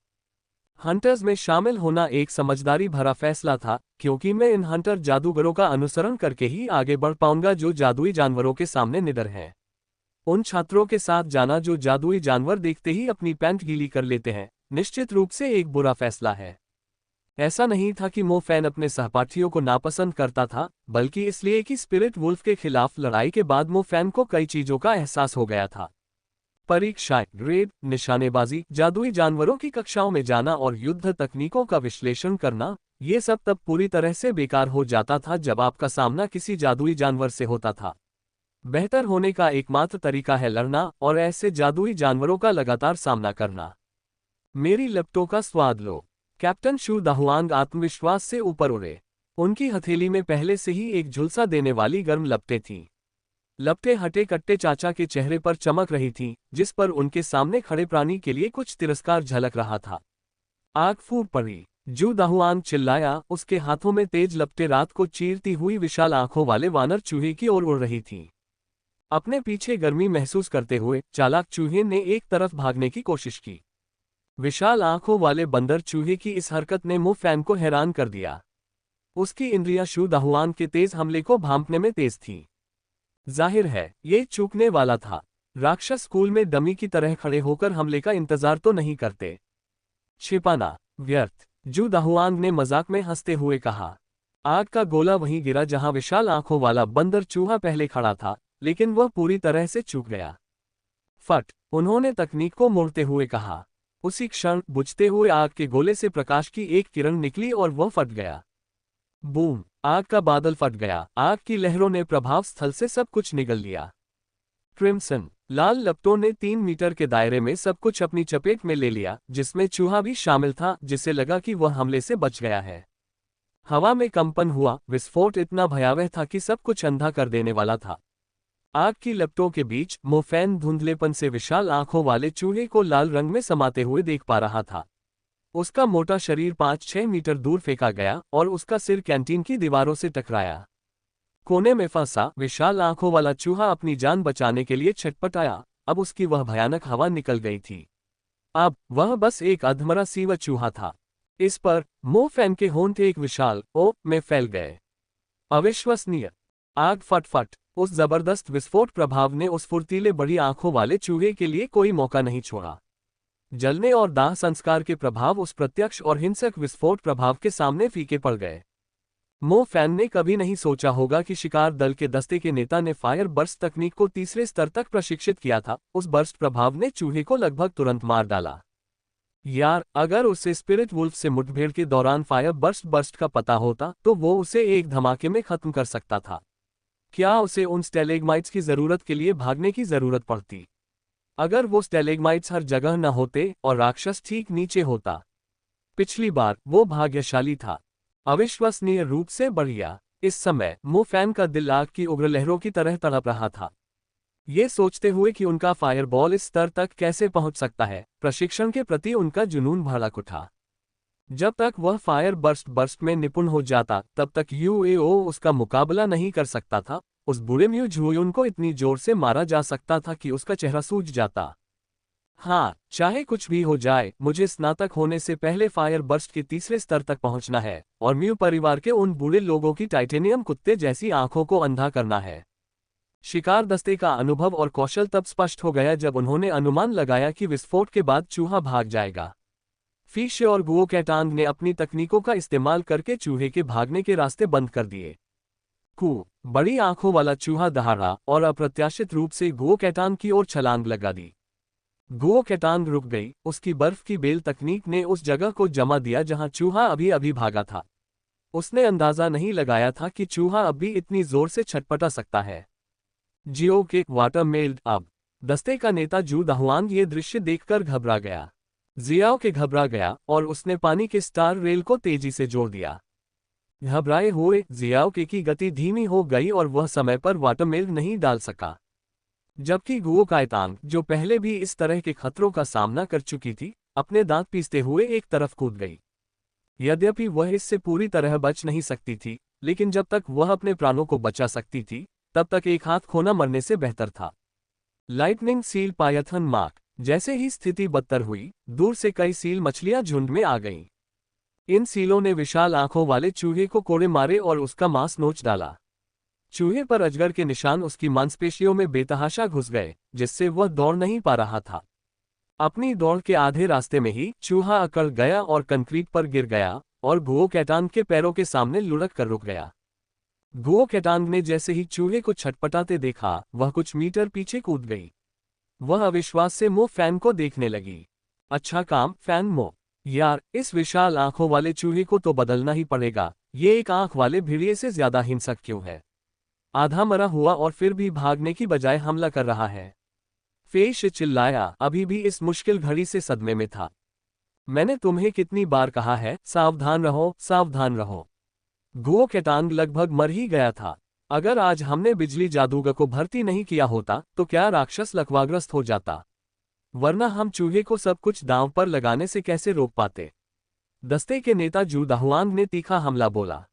Speaker 1: हंटर्स में शामिल होना एक समझदारी भरा फैसला था, क्योंकि मैं इन हंटर जादूगरों का अनुसरण करके ही आगे बढ़ पाऊंगा जो जादुई जानवरों के सामने निडर हैं। उन छात्रों के साथ जाना जो जादुई जानवर देखते ही अपनी पैंट गीली कर लेते हैं, निश्चित रूप से एक बुरा फैसला है। ऐसा नहीं था कि मो फैन अपने सहपाठियों को नापसंद करता था, बल्कि इसलिए कि स्पिरिट वुल्फ के खिलाफ लड़ाई के बाद मो फैन को कई चीजों का एहसास हो गया था। परीक्षाएं, रेड, निशानेबाजी, जादुई जानवरों की कक्षाओं में जाना और युद्ध तकनीकों का विश्लेषण करना, ये सब तब पूरी तरह से बेकार हो जाता था जब आपका सामना किसी जादुई जानवर से होता था। बेहतर होने का एकमात्र तरीका है लड़ना और ऐसे जादुई जानवरों का लगातार सामना करना। मेरी लपटों का स्वाद लो। कैप्टन शू दाहुआंग आत्मविश्वास से ऊपर उड़े। उनकी हथेली में पहले से ही एक झुलसा देने वाली गर्म लपटें थीं। लपटें हटे कट्टे चाचा के चेहरे पर चमक रही थीं, जिस पर उनके सामने खड़े प्राणी के लिए कुछ तिरस्कार झलक रहा था। आग फूट पड़ी। जू दाहुआंग चिल्लाया, उसके हाथों में तेज लपटें रात को चीरती हुई विशाल आंखों वाले वानर चूहे की ओर उड़ रही थीं। अपने पीछे गर्मी महसूस करते हुए चालाक चूहे ने एक तरफ भागने की कोशिश की। विशाल आंखों वाले बंदर चूहे की इस हरकत ने मो फैन को हैरान कर दिया। उसकी इंद्रियां शू दाहुआंग के तेज हमले को भांपने में तेज थीं। जाहिर है, ये चूकने वाला था। राक्षस स्कूल में डमी की तरह खड़े होकर हमले का इंतजार तो नहीं करते। छिपाना व्यर्थ। जू दाहुआंग ने मजाक में हंसते हुए कहा। आग का गोला वहीं गिरा जहां विशाल आंखों वाला बंदर चूहा पहले खड़ा था, लेकिन वह पूरी तरह से चूक गया। फट, उन्होंने तकनीक को मोड़ते हुए कहा। उसी क्षण बुझते हुए आग के गोले से प्रकाश की एक किरण निकली और वह फट गया। बूम, आग का बादल फट गया। आग की लहरों ने प्रभाव स्थल से सब कुछ निगल लिया। क्रिम्सन, लाल लपटों ने 3 मीटर के दायरे में सब कुछ अपनी चपेट में ले लिया, जिसमें चूहा भी शामिल था, जिसे लगा कि वह हमले से बच गया है। हवा में कंपन हुआ। विस्फोट इतना भयावह था कि सब कुछ अंधा कर देने वाला था। आग की लपटों के बीच मोफैन धुंधलेपन से विशाल आंखों वाले चूहे को लाल रंग में समाते हुए देख पा रहा था। उसका मोटा शरीर 5-6 मीटर दूर फेंका गया और उसका सिर कैंटीन की दीवारों से टकराया। कोने में फंसा विशाल आंखों वाला चूहा अपनी जान बचाने के लिए छटपटाया। अब उसकी वह भयानक हवा निकल गई थी। अब वह बस एक अधमरा सीवा चूहा था। इस पर मोफैन के होंठ एक विशाल ओ में फैल गए। अविश्वसनीय। आग फट। उस जबरदस्त विस्फोट प्रभाव ने उस फुर्तीले बड़ी आंखों वाले चूहे के लिए कोई मौका नहीं छोड़ा। जलने और दाह संस्कार के प्रभाव उस प्रत्यक्ष और हिंसक विस्फोट प्रभाव के सामने फीके पड़ गए। मोफैन ने कभी नहीं सोचा होगा कि शिकार दल के दस्ते के नेता ने फायर बर्स्ट तकनीक को तीसरे स्तर तक प्रशिक्षित किया था। उस बर्स्ट प्रभाव ने चूहे को लगभग तुरंत मार डाला। यार, अगर उसे स्पिरिट वुल्फ से मुठभेड़ के दौरान फायर बर्स्ट का पता होता तो वो उसे एक धमाके में खत्म कर सकता था। क्या उसे उन स्टेलेग्माइट्स की जरूरत के लिए भागने की जरूरत पड़ती? अगर वो स्टेलेग्माइट्स हर जगह न होते और राक्षस ठीक नीचे होता? पिछली बार वो भाग्यशाली था। अविश्वसनीय रूप से बढ़िया। इस समय मोफैन का दिल आग की उग्र लहरों की तरह तड़प रहा था। ये सोचते हुए कि उनका फायरबॉल इस स्तर तक कैसे पहुंच सकता है, प्रशिक्षण के प्रति उनका जुनून भड़क उठा। जब तक वह फायर बर्स्ट में निपुण हो जाता तब तक यूएओ उसका मुकाबला नहीं कर सकता था। उस बुरे म्यू झुयुन को इतनी जोर से मारा जा सकता था कि उसका चेहरा सूज जाता। हाँ, चाहे कुछ भी हो जाए, मुझे स्नातक होने से पहले फायर बर्स्ट के तीसरे स्तर तक पहुंचना है और म्यू परिवार के उन बुरे लोगों की टाइटेनियम कुत्ते जैसी आंखों को अंधा करना है। शिकार दस्ते का अनुभव और कौशल तब स्पष्ट हो गया जब उन्होंने अनुमान लगाया कि विस्फोट के बाद चूहा भाग जाएगा। फिश और गुओ कैटांग ने अपनी तकनीकों का इस्तेमाल करके चूहे के भागने के रास्ते बंद कर दिए। बड़ी आंखों वाला चूहा दहाड़ा और अप्रत्याशित रूप से गुओ कैटांग की ओर छलांग लगा दी। गुओ कैटांग रुक गई। उसकी बर्फ की बेल तकनीक ने उस जगह को जमा दिया जहां चूहा अभी अभी भागा था। उसने अंदाजा नहीं लगाया था कि चूहा अब भी इतनी जोर से छटपटा सकता है। जियो के वाटरमेल्ड अब दस्ते का नेता जू दाहुआंग ये दृश्य देखकर घबरा गया। जियाओ के घबरा गया और उसने पानी के स्टार रेल को तेजी से जोड़ दिया। घबराए हुए जियाओ के की गति धीमी हो गई और वह समय पर वाटरमेल्ड नहीं डाल सका। जबकि गुओ कायतांग, जो पहले भी इस तरह के खतरों का सामना कर चुकी थी, अपने दांत पीसते हुए एक तरफ कूद गई। यद्यपि वह इससे पूरी तरह बच नहीं सकती थी, लेकिन जब तक वह अपने प्राणों को बचा सकती थी तब तक एक हाथ खोना मरने से बेहतर था। Lightning seal Python mark. जैसे ही स्थिति बदतर हुई, दूर से कई सील मछलियां झुंड में आ गईं। इन सीलों ने विशाल आंखों वाले चूहे को कोड़े मारे और उसका मांस नोच डाला। चूहे पर अजगर के निशान उसकी मांसपेशियों में बेतहाशा घुस गए, जिससे वह दौड़ नहीं पा रहा था। अपनी दौड़ के आधे रास्ते में ही चूहा अकड़ गया और कंक्रीट पर गिर गया और गुओ कैटांग के पैरों के सामने लुढ़क कर रुक गया। गुओ कैटांग ने जैसे ही चूहे को छटपटाते देखा, वह कुछ मीटर पीछे कूद गई। वह अविश्वास से मो फैन को देखने लगी। अच्छा काम फैन मो। यार, इस विशाल आंखों वाले चूहे को तो बदलना ही पड़ेगा। ये एक आंख वाले भेड़िए से ज्यादा हिंसक क्यों है? आधा मरा हुआ और फिर भी भागने की बजाय हमला कर रहा है। फेश चिल्लाया, अभी भी इस मुश्किल घड़ी से सदमे में था। मैंने तुम्हें कितनी बार कहा है, सावधान रहो, सावधान रहो। गुओ कैटांग लगभग मर ही गया था। अगर आज हमने बिजली जादूगर को भर्ती नहीं किया होता तो क्या राक्षस लकवाग्रस्त हो जाता? वरना हम चूहे को सब कुछ दांव पर लगाने से कैसे रोक पाते? दस्ते के नेता जू दाहुआंग ने तीखा हमला बोला।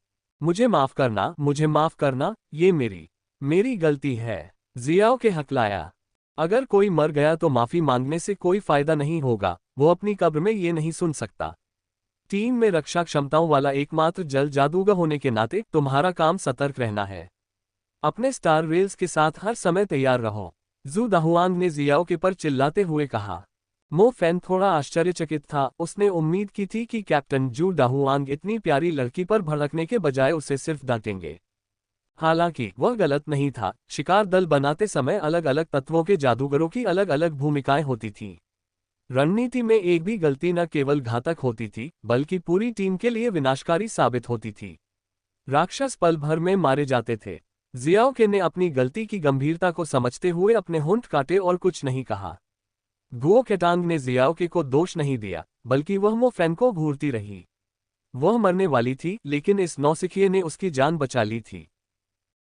Speaker 1: मुझे माफ करना, मुझे माफ करना, ये मेरी गलती है। जियाओ के हकलाया। अगर कोई मर गया तो माफी मांगने से कोई फायदा नहीं होगा, वो अपनी कब्र में ये नहीं सुन सकता। टीम में रक्षा क्षमताओं वाला एकमात्र जल जादूगर होने के नाते तुम्हारा काम सतर्क रहना है। अपने स्टार रेल्स के साथ हर समय तैयार रहो। जू दाहुआंग ने जियाओ के पर चिल्लाते हुए कहा। मो फैन थोड़ा आश्चर्यचकित था, उसने उम्मीद की थी कि कैप्टन जू डाहुआंग इतनी प्यारी लड़की पर भड़कने के बजाय उसे सिर्फ डांटेंगे। हालांकि वह गलत नहीं था, शिकार दल बनाते समय अलग अलग तत्वों के जादूगरों की अलग अलग भूमिकाएं होती थीं। रणनीति में एक भी गलती न केवल घातक होती थी, बल्कि पूरी टीम के लिए विनाशकारी साबित होती थी। राक्षस पल भर में मारे जाते थे। जियाओ के ने अपनी गलती की गंभीरता को समझते हुए अपने होंठ काटे और कुछ नहीं कहा। गुओ केटांग ने जियाओ के को दोष नहीं दिया, बल्कि वह मो फैन को घूरती रही। वह मरने वाली थी, लेकिन इस नौसिखिए ने उसकी जान बचा ली थी।